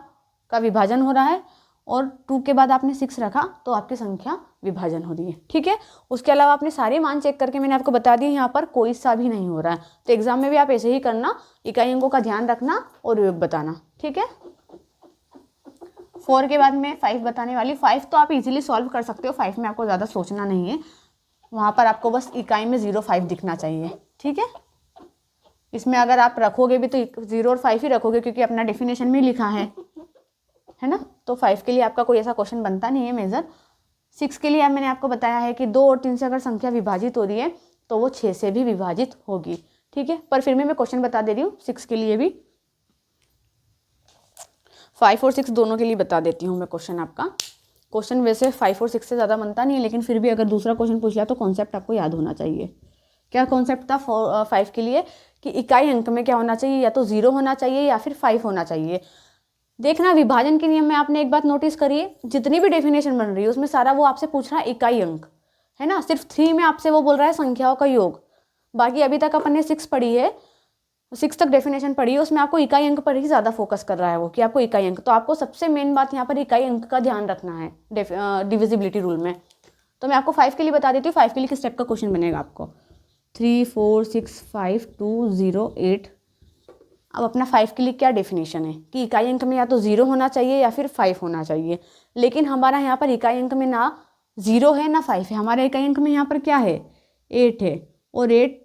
A: का विभाजन हो रहा है, और 2 के बाद आपने 6 रखा तो आपकी संख्या विभाजन हो रही है। ठीक है, उसके अलावा आपने सारे मान चेक करके मैंने आपको बता दिए, यहाँ पर कोई सा भी नहीं हो रहा है। तो एग्जाम में भी आप ऐसे ही करना, इकाई अंकों का ध्यान रखना और योग बताना। ठीक है, 4 के बाद मैं 5 बताने वाली। 5 तो आप इजीली सॉल्व कर सकते हो, 5 में आपको ज़्यादा सोचना नहीं है, वहाँ पर आपको बस इकाई में 0 5 दिखना चाहिए। ठीक है, इसमें अगर आप रखोगे भी तो 0 और 5 ही रखोगे, क्योंकि अपना डेफिनेशन में लिखा है ना। तो 5 के लिए आपका कोई ऐसा क्वेश्चन बनता नहीं है मेजर। 6 के लिए मैंने आपको बताया है कि 2 और 3 से अगर संख्या विभाजित हो रही है तो वो 6 से भी विभाजित होगी। ठीक है, पर फिर भी मैं क्वेश्चन बता दे रही हूँ 6 के लिए भी। 5 और 6 दोनों के लिए बता देती हूँ मैं क्वेश्चन आपका। क्वेश्चन वैसे 5 और 6 से ज़्यादा बनता नहीं है, लेकिन फिर भी अगर दूसरा क्वेश्चन पूछ लिया तो कॉन्सेप्ट आपको याद होना चाहिए। क्या कॉन्सेप्ट था 5 के लिए कि इकाई अंक में क्या होना चाहिए, या तो 0 होना चाहिए या फिर 5 होना चाहिए। देखना, विभाजन के नियम में आपने एक बात नोटिस करिए, जितनी भी डेफिनेशन बन रही है उसमें सारा वो आपसे पूछ रहा है इकाई अंक, है ना। सिर्फ 3 में आपसे वो बोल रहा है संख्याओं का योग। बाकी अभी तक अपन ने 6 पढ़ी है, 6 तक डेफिनेशन पढ़ी है, उसमें आपको इकाई अंक पर ही ज़्यादा फोकस कर रहा है वो, कि आपको इकाई अंक। तो आपको सबसे मेन बात यहाँ पर इकाई अंक का ध्यान रखना है डिविजिबिलिटी रूल में। तो मैं आपको 5 के लिए बता देती हूँ 5 के लिए किस टाइप का क्वेश्चन बनेगा आपको। 3 4 6 5 2 0 8। अब अपना 5 के लिए क्या डेफिनेशन है कि इकाई अंक में या तो 0 होना चाहिए या फिर 5 होना चाहिए। लेकिन हमारा यहाँ पर इकाई अंक में ना 0 है ना 5 है, हमारे इकाई अंक में यहाँ पर क्या है 8 है। और 8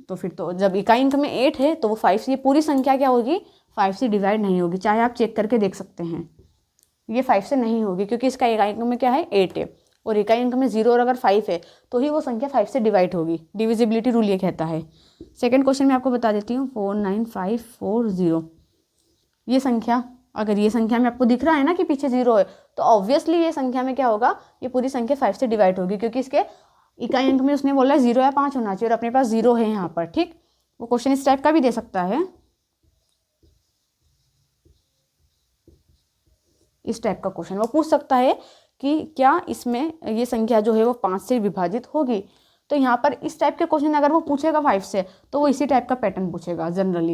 A: तो फिर तो जब इकाई अंक में 8 है तो वो 5 से, ये पूरी संख्या क्या होगी 5 से डिवाइड नहीं होगी। चाहे आप चेक करके देख सकते हैं, ये 5 से नहीं होगी, क्योंकि इसका इकाई अंक में क्या है 8 है, और इकाई अंक में 0 और अगर 5 है तो ही वो संख्या 5 से डिवाइड होगी। डिविजिबिलिटी रूल ये कहता है। सेकंड क्वेश्चन में आपको बता देती हूँ 4 9 5 4 0। ये संख्या, अगर ये संख्या में आपको दिख रहा है ना कि पीछे 0 है, तो ऑब्वियसली ये संख्या में क्या होगा, ये पूरी संख्या 5 से डिवाइड होगी, क्योंकि इसके इकाई अंक में उसने बोला है 0 या 5 होना चाहिए, और अपने पास 0 है यहाँ पर। ठीक, वो क्वेश्चन इस टाइप का भी दे सकता है, इस टाइप का क्वेश्चन वो पूछ सकता है कि क्या इसमें ये संख्या जो है वो 5 से विभाजित होगी। तो यहाँ पर इस टाइप के क्वेश्चन अगर वो पूछेगा 5 से, तो वो इसी टाइप का पैटर्न पूछेगा जनरली।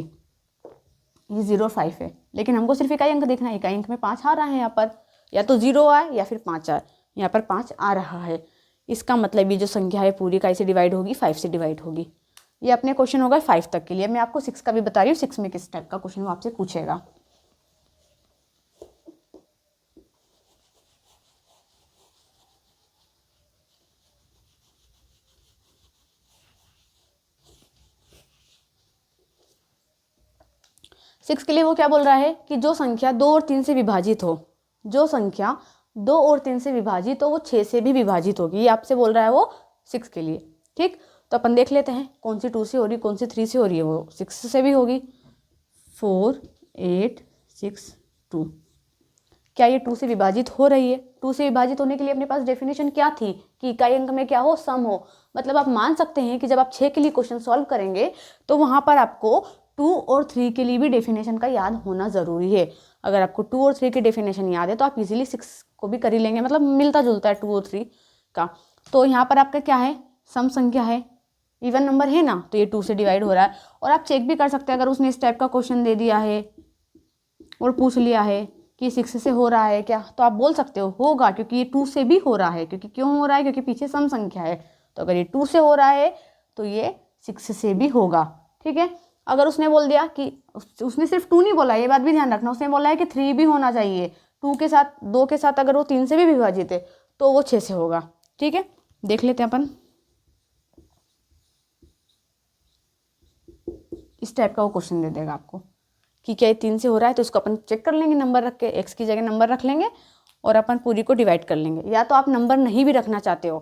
A: ये 0 और 5 है, लेकिन हमको सिर्फ इकाई अंक देखना है, इकाई अंक में 5 आ रहा है यहाँ पर, या तो 0 आए या फिर 5 आए। यहाँ पर 5 आ रहा है, इसका मतलब ये जो संख्या है पूरी का इसे डिवाइड होगी, 5 से डिवाइड होगी। ये अपने क्वेश्चन होगा 5 तक के लिए। मैं आपको 6 का भी बता रही हूँ, 6 में किस टाइप का क्वेश्चन वो आपसे पूछेगा। सिक्स के लिए वो क्या बोल रहा है कि जो संख्या 2 और 3 से विभाजित हो, जो संख्या 2 और 3 से विभाजित हो वो 6 से भी विभाजित होगी। ये आपसे बोल रहा है वो 6 के लिए। ठीक, तो अपन देख लेते हैं कौन सी 2 से हो रही, कौन सी 3 से हो रही है। वो 6 से भी होगी। 4 8 6 2। क्या ये 2 से विभाजित हो रही है? 2 से विभाजित होने के लिए अपने पास डेफिनेशन क्या थी कि इकाई अंक में क्या हो, सम हो। मतलब आप मान सकते हैं कि जब आप 6 के लिए क्वेश्चन सॉल्व करेंगे तो वहाँ पर आपको 2 और 3 के लिए भी डेफिनेशन का याद होना ज़रूरी है। अगर आपको 2 और 3 की डेफिनेशन याद है तो आप इजीली 6 को भी कर ही लेंगे, मतलब मिलता जुलता है 2 और 3 का। तो यहाँ पर आपका क्या है, सम संख्या है, इवन नंबर है ना, तो ये 2 से डिवाइड हो रहा है। और आप चेक भी कर सकते हैं, अगर उसने इस टाइप का क्वेश्चन दे दिया है और पूछ लिया है कि 6 से हो रहा है क्या, तो आप बोल सकते हो होगा, क्योंकि ये 2 से भी हो रहा है। क्योंकि क्यों हो रहा है, क्योंकि पीछे सम संख्या है। तो अगर ये 2 से हो रहा है तो ये 6 से भी होगा। ठीक है, अगर उसने बोल दिया कि उसने सिर्फ 2 नहीं बोला, ये बात भी ध्यान रखना, उसने बोला है कि 3 भी होना चाहिए। 2 के साथ, 2 के साथ अगर वो 3 से भी विभाजित है तो वो 6 से होगा। ठीक है, देख लेते हैं अपन। इस टाइप का वो क्वेश्चन दे देगा आपको कि क्या ये 3 से हो रहा है, तो उसको अपन चेक कर लेंगे नंबर रख के, x की जगह नंबर रख लेंगे और अपन पूरी को डिवाइड कर लेंगे। या तो आप नंबर नहीं भी रखना चाहते हो,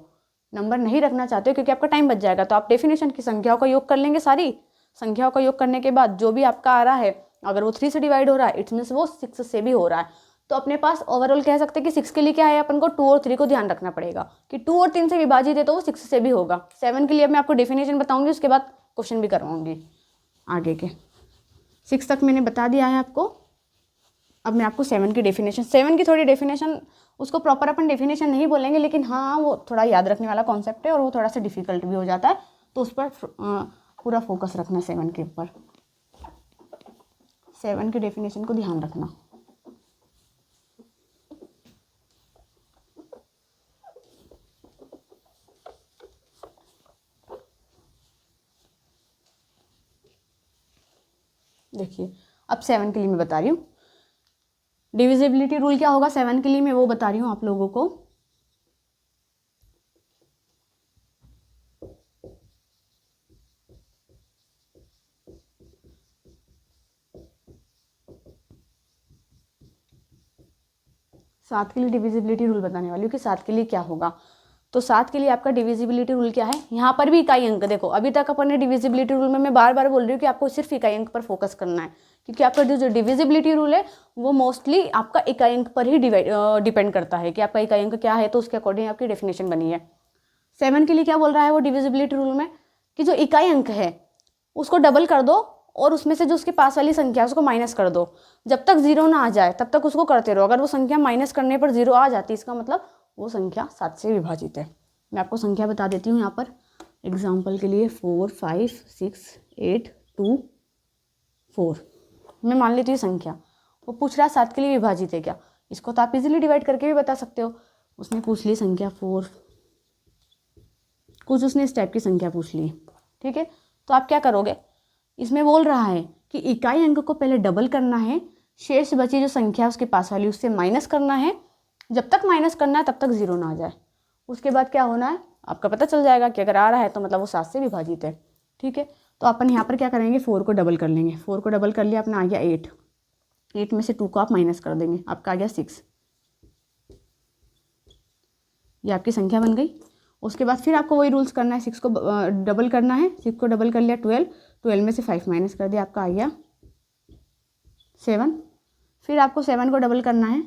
A: नंबर नहीं रखना चाहते हो क्योंकि आपका टाइम बच जाएगा, तो आप डेफिनेशन की संख्याओं का योग कर लेंगे। सारी संख्याओं का योग करने के बाद जो भी आपका आ रहा है, अगर वो 3 से डिवाइड हो रहा है इट्स मीन्स वो 6 से भी हो रहा है। तो अपने पास ओवरऑल कह सकते हैं कि 6 के लिए क्या है, अपन को 2 और 3 को ध्यान रखना पड़ेगा कि 2 और 3 से विभाजित है तो वो 6 से भी होगा। 7 के लिए मैं आपको डेफिनेशन बताऊंगी, उसके बाद क्वेश्चन भी करवाऊंगी आगे के। 6 तक मैंने बता दिया है आपको। अब मैं आपको 7 की डेफिनेशन, 7 की थोड़ी डेफिनेशन, उसको प्रॉपर अपन डेफिनेशन नहीं बोलेंगे, लेकिन हाँ वो थोड़ा याद रखने वाला कॉन्सेप्ट है और वो थोड़ा सा डिफिकल्ट भी हो जाता है, तो उस पर पूरा फोकस रखना 7 के ऊपर। 7 की डेफिनेशन को ध्यान रखना। देखिए अब 7 के लिए मैं बता रही हूँ डिविजिबिलिटी रूल क्या होगा 7 के लिए, मैं वो बता रही हूँ आप लोगों को। सात के लिए डिविजिबिलिटी रूल बताने वाली हूँ कि 7 के लिए क्या होगा। तो 7 के लिए आपका डिविजिबिलिटी रूल क्या है, यहाँ पर भी इकाई अंक। देखो अभी तक अपन ने डिविजिबिलिटी रूल में मैं बार बार बोल रही हूँ कि आपको सिर्फ इकाई अंक पर फोकस करना है, क्योंकि आपका जो डिविजिबिलिटी रूल है वो मोस्टली आपका इकाई अंक पर ही डिपेंड करता है कि आपका इकाई अंक क्या है, तो उसके अकॉर्डिंग आपकी डेफिनेशन बनी है। 7 के लिए क्या बोल रहा है वो डिविजिबिलिटी रूल में कि जो इकाई अंक है उसको डबल कर दो और उसमें से जो उसके पास वाली संख्या है उसको माइनस कर दो। जब तक 0 ना आ जाए तब तक उसको करते रहो। अगर वो संख्या माइनस करने पर 0 आ जाती है, इसका मतलब वो संख्या 7 से विभाजित है। मैं आपको संख्या बता देती हूँ यहाँ पर एग्जाम्पल के लिए। 4 5 6 8 2 4। मैं मान लेती हूँ संख्या, वो पूछ रहा है 7 के लिए विभाजित है क्या, इसको तो आप इजीली डिवाइड करके भी बता सकते हो। उसने पूछ ली संख्या 4, कुछ उसने इस टाइप की संख्या पूछ ली। ठीक है, तो आप क्या करोगे, इसमें बोल रहा है कि इकाई अंक को पहले डबल करना है, शेष बची जो संख्या उसके पास वाली उससे माइनस करना है। जब तक माइनस करना है तब तक 0 ना आ जाए। उसके बाद क्या होना है आपका पता चल जाएगा कि अगर आ रहा है तो मतलब वो 7 से विभाजित है। ठीक है, तो अपन यहाँ पर क्या करेंगे, 4 को डबल कर लेंगे। 4 को डबल कर लिया अपना, आ गया 8। 8 में से 2 को आप माइनस कर देंगे, आपका आ गया 6। ये आपकी संख्या बन गई। उसके बाद फिर आपको वही रूल्स करना है, 6 को डबल करना है। 6 को डबल कर लिया 12, 12 में से 5 माइनस कर दिया, आपका आ गया 7। फिर आपको 7 को डबल करना है,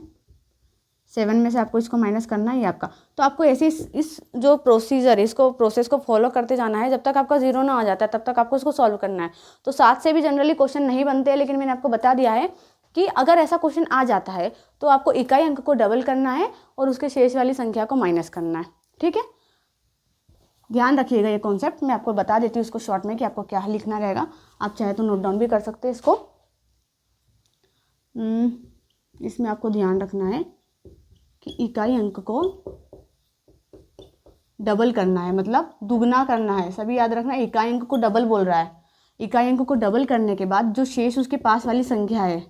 A: 7 में से आपको इसको माइनस करना है, ये आपका। तो आपको ऐसे इस जो प्रोसीजर, इसको प्रोसेस को फॉलो करते जाना है जब तक आपका 0 ना आ जाता है, तब तक आपको इसको सॉल्व करना है। तो 7 से भी जनरली क्वेश्चन नहीं बनते हैं, लेकिन मैंने आपको बता दिया है कि अगर ऐसा क्वेश्चन आ जाता है तो आपको इकाई अंक को डबल करना है और उसके शेष वाली संख्या को माइनस करना है। ठीक है, ध्यान रखिएगा ये कॉन्सेप्ट। मैं आपको बता देती हूँ इसको शॉर्ट में कि आपको क्या लिखना रहेगा। आप चाहे तो नोट डाउन भी कर सकते हैं इसको। इसमें आपको ध्यान रखना है कि इकाई अंक को डबल करना है, मतलब दुगना करना है। सभी याद रखना, इकाई अंक को डबल बोल रहा है। इकाई अंक को डबल करने के बाद जो शेष उसके पास वाली संख्या है,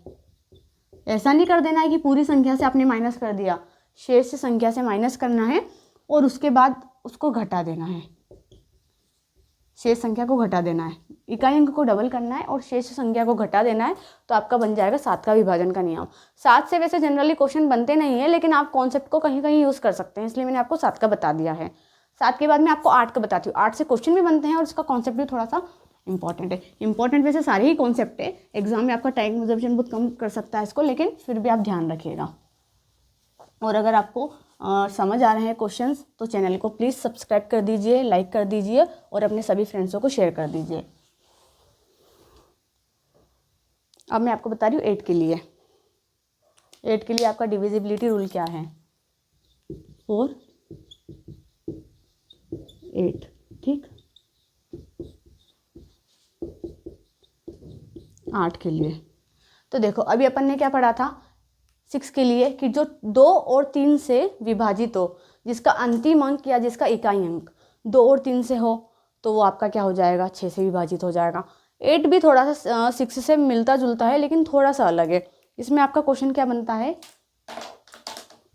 A: ऐसा नहीं कर देना है कि पूरी संख्या से आपने माइनस कर दिया, शेष संख्या से माइनस करना है और उसके बाद उसको घटा देना है, शेष संख्या को घटा देना है। इकाई अंक को डबल करना है और शेष संख्या को घटा देना है, तो आपका बन जाएगा 7 का विभाजन का नियम। 7 से वैसे जनरली क्वेश्चन बनते नहीं है, लेकिन आप कॉन्सेप्ट को कहीं कहीं यूज़ कर सकते हैं, इसलिए मैंने आपको 7 का बता दिया है। 7 के बाद मैं आपको 8 का बताती हूँ। 8 से क्वेश्चन भी बनते हैं और इसका कॉन्सेप्ट भी थोड़ा सा इंपॉर्टेंट है। इंपॉर्टेंट वैसे सारे ही कॉन्सेप्ट है, एग्जाम में आपका टाइम कंजप्शन बहुत कम कर सकता है इसको, लेकिन फिर भी आप ध्यान रखिएगा। और अगर आपको समझ आ रहे हैं क्वेश्चंस तो चैनल को प्लीज़ सब्सक्राइब कर दीजिए, लाइक कर दीजिए और अपने सभी फ्रेंड्सों को शेयर कर दीजिए। अब मैं आपको बता रही हूँ 8 के लिए। 8 के लिए आपका डिविजिबिलिटी रूल क्या है, 4 8, ठीक। 8 के लिए तो देखो, अभी अपन ने क्या पढ़ा था 6 के लिए कि जो 2 और 3 से विभाजित हो, जिसका अंतिम अंक या जिसका इकाई अंक 2 और 3 से हो, तो वो आपका क्या हो जाएगा, 6 से विभाजित हो जाएगा। 8 भी थोड़ा सा 6 से मिलता जुलता है, लेकिन थोड़ा सा अलग है। इसमें आपका क्वेश्चन क्या बनता है,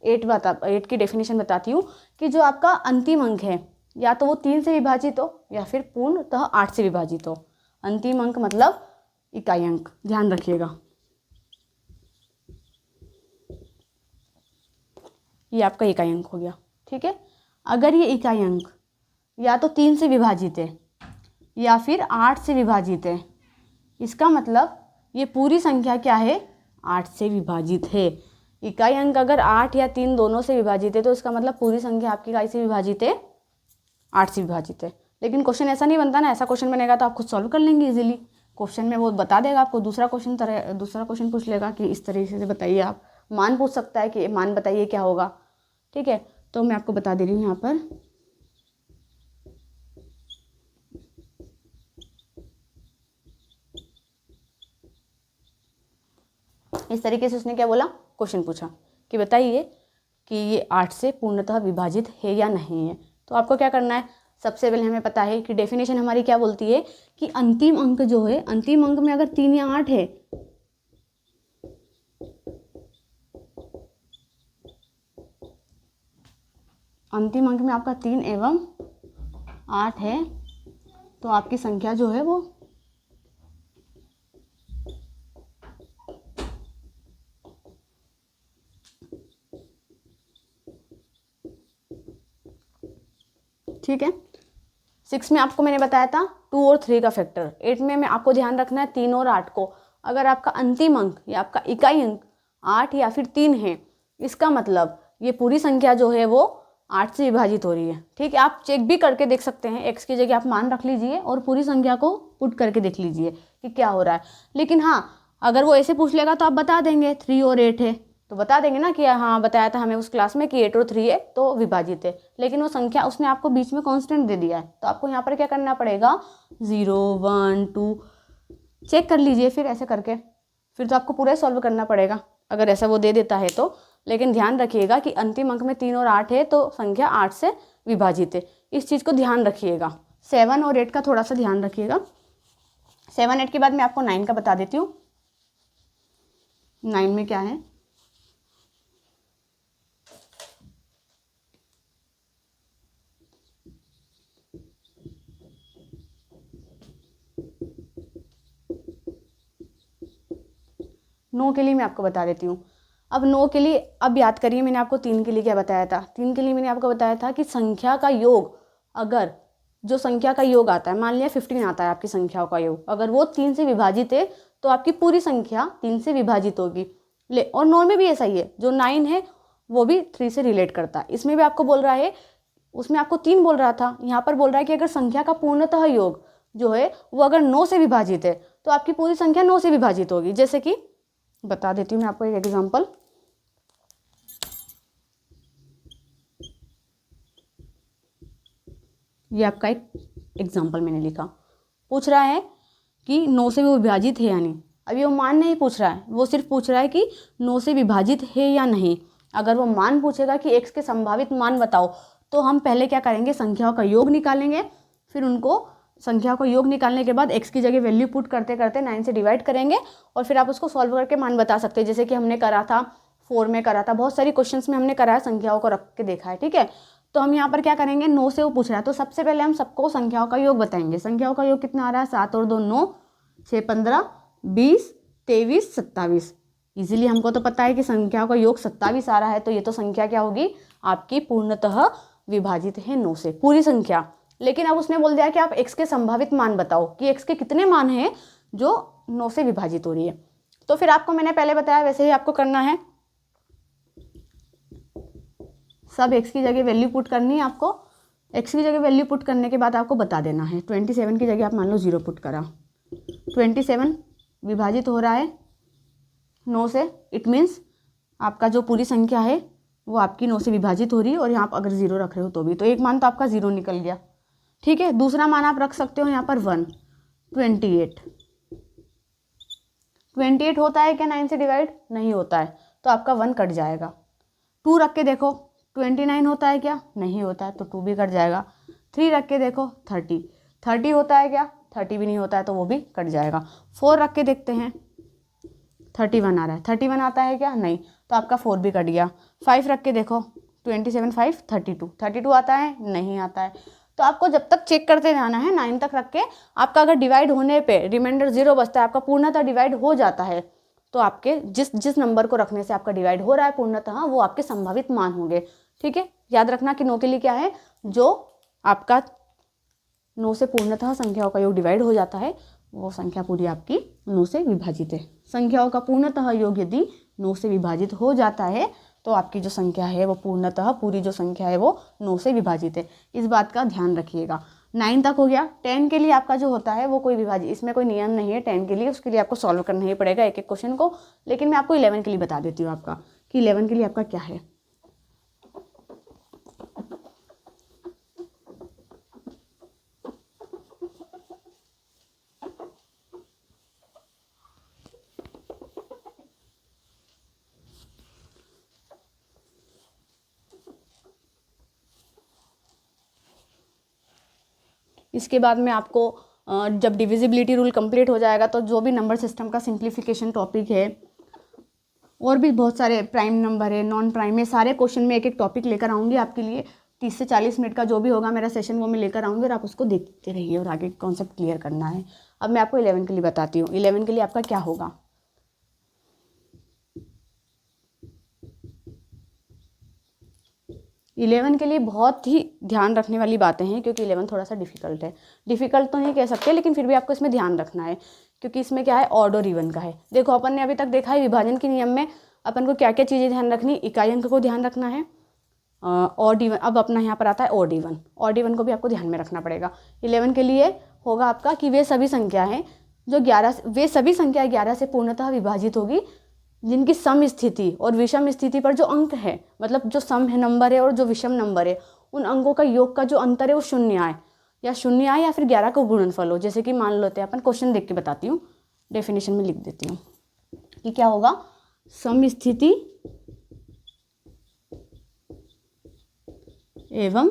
A: 8 की डेफिनेशन बताती हूँ कि जो आपका अंतिम अंक है या तो वो 3 से विभाजित हो या फिर पूर्णतः 8 से विभाजित हो। अंतिम अंक मतलब इकाई अंक, ध्यान रखिएगा। ये आपका इकाई अंक हो गया, ठीक है। अगर ये इकाई अंक या तो 3 से विभाजित है या फिर 8 से विभाजित है, इसका मतलब ये पूरी संख्या क्या है, 8 से विभाजित है। इकाई अंक अगर 8 या 3 दोनों से विभाजित है तो इसका मतलब पूरी संख्या आपकी इकाई से विभाजित है, 8 से विभाजित है। लेकिन क्वेश्चन ऐसा नहीं बनता ना, ऐसा क्वेश्चन बनेगा तो आप खुद सॉल्व कर लेंगे इजीली। क्वेश्चन में वो बता देगा आपको, दूसरा क्वेश्चन पूछ लेगा कि इस तरीके से बताइए, आप मान पूछ सकता है कि मान बताइए क्या होगा, ठीक है। तो मैं आपको बता दे रही हूँ यहाँ पर, इस तरीके से उसने क्या बोला, क्वेश्चन पूछा कि बताइए कि ये 8 से पूर्णतः विभाजित है या नहीं है। तो आपको क्या करना है, सबसे पहले हमें पता है कि डेफिनेशन हमारी क्या बोलती है कि अंतिम अंक जो है, अंतिम अंक में अगर 3 या 8 है, अंतिम अंक में आपका 3 एवं 8 है, तो आपकी संख्या जो है वो ठीक है। 6 में आपको मैंने बताया था 2 और 3 का फैक्टर। 8 में आपको ध्यान रखना है 3 और 8 को। अगर आपका अंतिम अंक या आपका इकाई अंक 8 या फिर 3 है, इसका मतलब ये पूरी संख्या जो है वो 8 से विभाजित हो रही है, ठीक है। आप चेक भी करके देख सकते हैं, x की जगह आप मान रख लीजिए और पूरी संख्या को पुट करके देख लीजिए कि क्या हो रहा है। लेकिन हाँ, अगर वो ऐसे पूछ लेगा तो आप बता देंगे 3 और 8 है, तो बता देंगे ना कि हाँ बताया था हमें उस क्लास में कि 8 और 3 है तो विभाजित है। लेकिन वो संख्या उसने आपको बीच में कांस्टेंट दे दिया है, तो आपको यहाँ पर क्या करना पड़ेगा, 0 1 2 चेक कर लीजिए, फिर ऐसे करके फिर तो आपको पूरा सॉल्व करना पड़ेगा अगर ऐसा वो दे देता है तो। लेकिन ध्यान रखिएगा कि अंतिम अंक में 3 और 8 है तो संख्या 8 से विभाजित है, इस चीज़ को ध्यान रखिएगा। 7 और 8 का थोड़ा सा ध्यान रखिएगा। 7 8 के बाद मैं आपको 9 का बता देती हूँ। 9 में क्या है, नो के लिए मैं आपको बता देती हूँ। अब नो के लिए अब याद करिए, मैंने आपको 3 के लिए क्या बताया था। 3 के लिए मैंने आपको बताया था कि संख्या का योग, अगर जो संख्या का योग आता है, मान लिया 15 आता है आपकी संख्याओं का योग, अगर वो 3 से विभाजित है तो आपकी पूरी संख्या 3 से विभाजित होगी। और 9 में भी ऐसा ही है, जो 9 है वो भी 3 से रिलेट करता है। इसमें भी आपको बोल रहा है, उसमें आपको 3 बोल रहा था, यहाँ पर बोल रहा है कि अगर संख्या का पूर्णतः योग जो है वो अगर 9 से विभाजित है तो आपकी पूरी संख्या 9 से विभाजित होगी। जैसे कि बता देती हूँ मैं आपको एक एग्जांपल। ये आपका एक एग्जांपल मैंने लिखा, पूछ रहा है कि 9 से वो विभाजित है या नहीं। अभी वो मान नहीं पूछ रहा है, वो सिर्फ पूछ रहा है कि 9 से विभाजित है या नहीं। अगर वो मान पूछेगा कि x के संभावित मान बताओ, तो हम पहले क्या करेंगे, संख्याओं का योग निकालेंगे, फिर उनको संख्याओं का योग निकालने के बाद x की जगह वैल्यू पुट करते करते 9 से डिवाइड करेंगे, और फिर आप उसको सॉल्व करके मान बता सकते हैं, जैसे कि हमने करा था 4 में करा था, बहुत सारी क्वेश्चंस में हमने करा है, संख्याओं को रख के देखा है। ठीक है, तो हम यहाँ पर क्या करेंगे, 9 से वो पूछ रहा है, तो सबसे पहले हम सबको संख्याओं का योग बताएंगे। संख्याओं का योग कितना आ रहा है, 7 और 2 9, 6 15 20 23 27। इजीली हमको तो पता है कि संख्याओं का योग 27 आ रहा है, तो ये तो संख्या क्या होगी आपकी, पूर्णतः विभाजित है 9 से, पूरी संख्या। लेकिन अब उसने बोल दिया कि आप x के संभावित मान बताओ कि x के कितने मान हैं जो 9 से विभाजित हो रही है। तो फिर आपको मैंने पहले बताया वैसे ही आपको करना है, सब x की जगह वैल्यू पुट करनी है आपको। x की जगह वैल्यू पुट करने के बाद आपको बता देना है। 27 की जगह आप मान लो 0 पुट करा, 27 विभाजित हो रहा है 9 से, इट मीन्स आपका जो पूरी संख्या है वो आपकी 9 से विभाजित हो रही है, और यहाँ पर अगर 0 रख रहे हो तो भी, तो एक मान तो आपका 0 निकल गया। ठीक है, दूसरा मान आप रख सकते हो यहाँ पर 1, 28 होता है क्या 9 से डिवाइड, नहीं होता है, तो आपका 1 कट जाएगा। 2 रख के देखो 29 होता है क्या, नहीं होता है, तो 2 भी कट जाएगा। 3 रख के देखो 30 होता है क्या, 30 भी नहीं होता है, तो वो भी कट जाएगा। 4 रख के देखते हैं 31 आ रहा है, 31 आता है क्या, नहीं, तो आपका 4 भी कट गया। 5 रख के देखो 27 5 32 आता है, नहीं आता है। तो आपको जब तक चेक करते रहना है 9 तक रख के, आपका अगर डिवाइड होने पे रिमाइंडर 0 बचता है, आपका पूर्णतः डिवाइड हो जाता है, तो आपके जिस नंबर को रखने से आपका डिवाइड हो रहा है पूर्णतः, वो आपके संभावित मान होंगे। ठीक है, याद रखना कि 9 के लिए क्या है, जो आपका 9 से पूर्णतः संख्याओं का योग डिवाइड हो जाता है, वो संख्या पूरी आपकी 9 से विभाजित है। संख्याओं का पूर्णतः योग यदि 9 से विभाजित हो जाता है, तो आपकी जो संख्या है वो पूर्णतः पूरी जो संख्या है वो 9 से विभाजित है। इस बात का ध्यान रखिएगा। 9 तक हो गया। 10 के लिए आपका जो होता है वो कोई विभाजित, इसमें कोई नियम नहीं है 10 के लिए, उसके लिए आपको सॉल्व करना ही पड़ेगा एक एक क्वेश्चन को। लेकिन मैं आपको 11 के लिए बता देती हूँ आपका, कि 11 के लिए आपका क्या है। इसके बाद में आपको जब डिविजिबिलिटी रूल कंप्लीट हो जाएगा, तो जो भी नंबर सिस्टम का सिंप्लीफिकेशन टॉपिक है, और भी बहुत सारे प्राइम नंबर है, नॉन प्राइम है, सारे क्वेश्चन में एक एक टॉपिक लेकर आऊँगी आपके लिए। 30 से 40 मिनट का जो भी होगा मेरा सेशन, वो मैं लेकर आऊँगी, और आप उसको देखते रहिए और आगे कॉन्सेप्ट क्लियर करना है। अब मैं आपको 11 के लिए बताती हूँ। 11 के लिए आपका क्या होगा। 11 के लिए बहुत ही ध्यान रखने वाली बातें हैं, क्योंकि 11 थोड़ा सा डिफिकल्ट है। डिफिकल्ट तो नहीं कह सकते, लेकिन फिर भी आपको इसमें ध्यान रखना है, क्योंकि इसमें क्या है, ऑड और इवन का है। देखो अपन ने अभी तक देखा है विभाजन के नियम में अपन को क्या क्या चीज़ें ध्यान रखनी, इकाई अंक को ध्यान रखना है, ऑड इवन। अब अपना यहाँ पर आता है ऑड इवन। ऑड इवन को भी आपको ध्यान में रखना पड़ेगा। 11 के लिए होगा आपका कि वे सभी संख्या हैं जो 11 से पूर्णतः विभाजित होगी, जिनकी सम स्थिति और विषम स्थिति पर जो अंक है, मतलब जो सम है नंबर है और जो विषम नंबर है, उन अंकों का योग का जो अंतर है वो 0 आए, या फिर 11 का गुणनफल हो। जैसे कि मान लेते हैं अपन, क्वेश्चन देख के बताती हूँ, डेफिनेशन में लिख देती हूँ कि क्या होगा। सम स्थिति एवं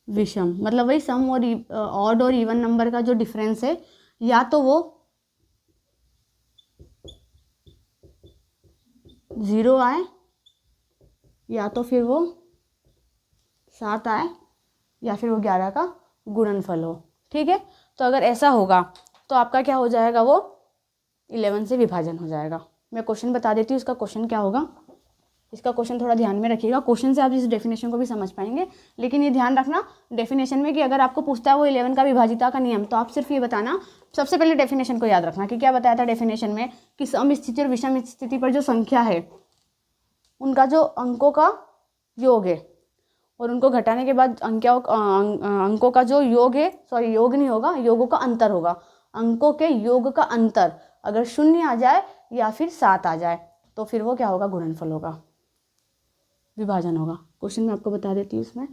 A: विषम, मतलब वही सम और ऑड और इवन नंबर का जो डिफरेंस है, या तो वो 0 आए, या तो फिर वो 7 आए, या फिर वो 11 का गुणनफल हो। ठीक है, तो अगर ऐसा होगा तो आपका क्या हो जाएगा, वो 11 से विभाजन हो जाएगा। मैं क्वेश्चन बता देती हूँ, इसका क्वेश्चन क्या होगा। इसका क्वेश्चन थोड़ा ध्यान में रखिएगा, क्वेश्चन से आप इस डेफिनेशन को भी समझ पाएंगे। लेकिन ये ध्यान रखना डेफिनेशन में कि अगर आपको पूछता है वो 11 का विभाजिता का नियम, तो आप सिर्फ ये बताना, सबसे पहले डेफिनेशन को याद रखना कि क्या बताया था डेफिनेशन में, कि सम स्थिति और विषम स्थिति पर जो संख्या है उनका जो अंकों का योग है, और उनको घटाने के बाद अंकों का जो योग है, सॉरी योग नहीं होगा, योगों का अंतर होगा। अंकों के योग का अंतर अगर 0 आ जाए या फिर 7 आ जाए, तो फिर वो क्या होगा, गुणनफल होगा, विभाजन होगा। क्वेश्चन मैं आपको बता देती हूँ इसमें।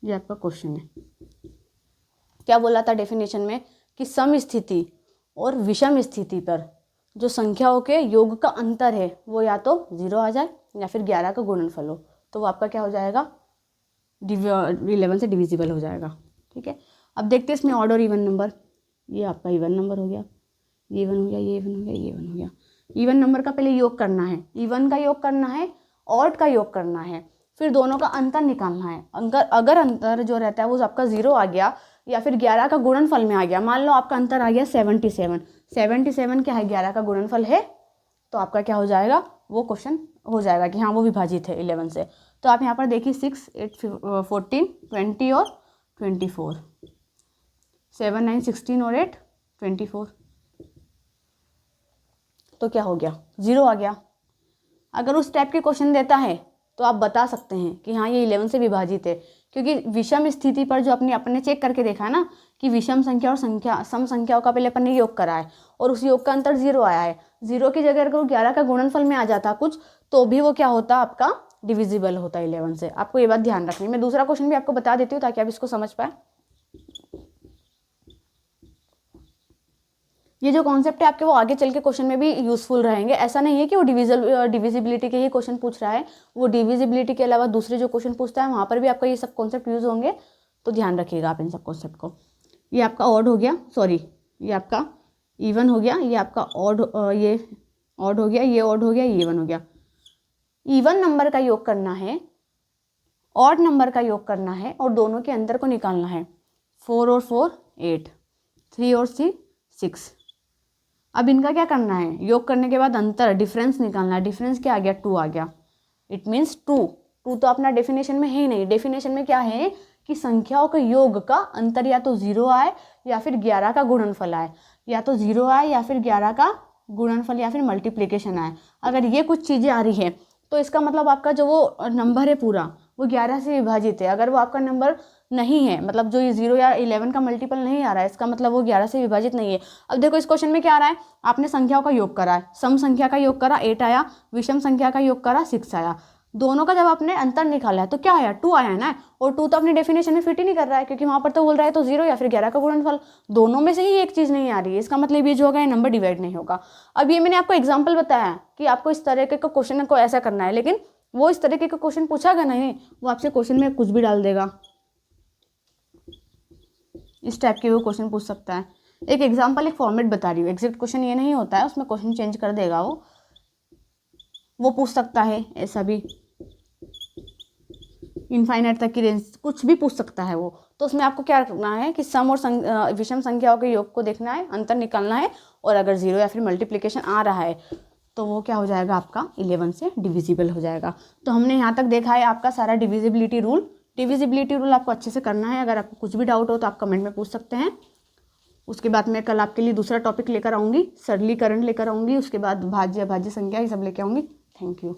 A: ये आपका क्वेश्चन है। क्या बोला था डेफिनेशन में कि सम स्थिति और विषम स्थिति पर जो संख्याओं के योग का अंतर है वो या तो 0 आ जाए या फिर 11 का गुणनफल हो, तो वो आपका क्या हो जाएगा, 11 से डिविजिबल हो जाएगा। ठीक है, अब देखते हैं इसमें ऑड और इवन नंबर। ये आपका इवन नंबर हो गया, ये इवन हो गया, ये इवन हो गया, ये इवन हो गया। इवन नंबर का पहले योग करना है, इवन का योग करना है, ऑड का योग करना है, फिर दोनों का अंतर निकालना है। अगर अंतर जो रहता है वो आपका 0 आ गया या फिर 11 का गुणनफल में आ गया, मान लो आपका अंतर आ गया 77 क्या है, 11 का गुणनफल है, तो आपका क्या हो जाएगा, वो क्वेश्चन हो जाएगा कि हाँ वो विभाजित है 11 से। तो आप यहाँ पर देखिए 6, 8, 14, 20 और 24, 7, 9, 16 और 8, 24, तो क्या हो गया, 0 आ गया। अगर उस टाइप के क्वेश्चन देता है तो आप बता सकते हैं कि हाँ ये 11 से विभाजित है, क्योंकि विषम स्थिति पर जो अपने चेक करके देखा है ना कि विषम संख्या और सम संख्याओं का पहले अपन ने योग करा है और उस योग का अंतर 0 आया है। 0 की जगह अगर 11 का गुणनफल में आ जाता कुछ तो भी वो क्या होता, आपका डिविजिबल होता 11 से। आपको ये बात ध्यान रखनी है। मैं दूसरा क्वेश्चन भी आपको बता देती हूँ ताकि आप इसको समझ पाए। ये जो कॉन्सेप्ट है आपके वो आगे चल के क्वेश्चन में भी यूजफुल रहेंगे। ऐसा नहीं है कि वो डिविजिबिलिटी के ही क्वेश्चन पूछ रहा है, वो डिविजिबिलिटी के अलावा दूसरे जो क्वेश्चन पूछता है वहाँ पर भी आपका ये सब कॉन्सेप्ट यूज होंगे, तो ध्यान रखिएगा आप इन सब कॉन्सेप्ट को। ये आपका ऑड हो गया, सॉरी ये आपका इवन हो गया, ये आपका ऑड, ये ऑड हो गया, ये ऑड हो गया, ये इवन हो गया। इवन नंबर का योग करना है, ऑड नंबर का योग करना है और दोनों के अंतर को निकालना है। 4 और 4 8, 3 और 3 6। अब इनका क्या करना है, योग करने के बाद अंतर डिफरेंस निकालना है। डिफरेंस क्या आ गया, 2 आ गया। इट मीन्स 2 तो अपना डेफिनेशन में है ही नहीं। डेफिनेशन में क्या है कि संख्याओं के योग का अंतर या तो 0 आए या फिर 11 का गुणनफल आए, या तो 0 आए या फिर 11 का गुणनफल या फिर मल्टीप्लिकेशन आए। अगर ये कुछ चीज़ें आ रही है तो इसका मतलब आपका जो वो नंबर है पूरा वो 11 से विभाजित है। अगर वो आपका नंबर नहीं है, मतलब जो ये 0 या 11 का मल्टीपल नहीं आ रहा है, इसका मतलब वो 11 से विभाजित नहीं है। अब देखो इस क्वेश्चन में क्या आ रहा है, आपने संख्याओं का योग करा है, सम संख्या का योग करा 8 आया, विषम संख्या का योग करा 6 आया। दोनों का जब आपने अंतर निकाला है तो क्या आया, 2 आया है ना, और 2 तो अपनी डेफिनेशन में फिट ही नहीं कर रहा है, क्योंकि वहाँ पर तो बोल रहा है तो 0 या फिर 11 का गुणनफल, दोनों में से ही एक चीज़ नहीं आ रही है। इसका मतलब ये जो होगा ये नंबर डिवाइड नहीं होगा। अब ये मैंने आपको एग्जाम्पल बताया कि आपको इस तरह के क्वेश्चन को ऐसा करना है, लेकिन वो इस तरीके का क्वेश्चन पूछागा नहीं, वो आपसे क्वेश्चन में कुछ भी डाल देगा। इस टाइप के वो क्वेश्चन पूछ सकता है। एक एग्जाम्पल, एक फॉर्मेट बता रही हूँ, एग्जैक्ट क्वेश्चन ये नहीं होता है, उसमें क्वेश्चन चेंज कर देगा वो पूछ सकता है। ऐसा भी इनफाइनाइट तक की रेंज कुछ भी पूछ सकता है वो। तो उसमें आपको क्या करना है कि सम और विषम संख्याओं के योग को देखना है, अंतर निकालना है, और अगर 0 या फिर मल्टीप्लिकेशन आ रहा है तो वो क्या हो जाएगा, आपका 11 से डिविजिबल हो जाएगा। तो हमने यहाँ तक देखा है आपका सारा डिविजिबिलिटी रूल। डिविजिबिलिटी रूल आपको अच्छे से करना है। अगर आपको कुछ भी डाउट हो तो आप कमेंट में पूछ सकते हैं। उसके बाद मैं कल आपके लिए दूसरा टॉपिक लेकर आऊँगी, सरलीकरण लेकर आऊँगी, उसके बाद भाज्य संख्या ये सब लेकर आऊँगी। Thank you.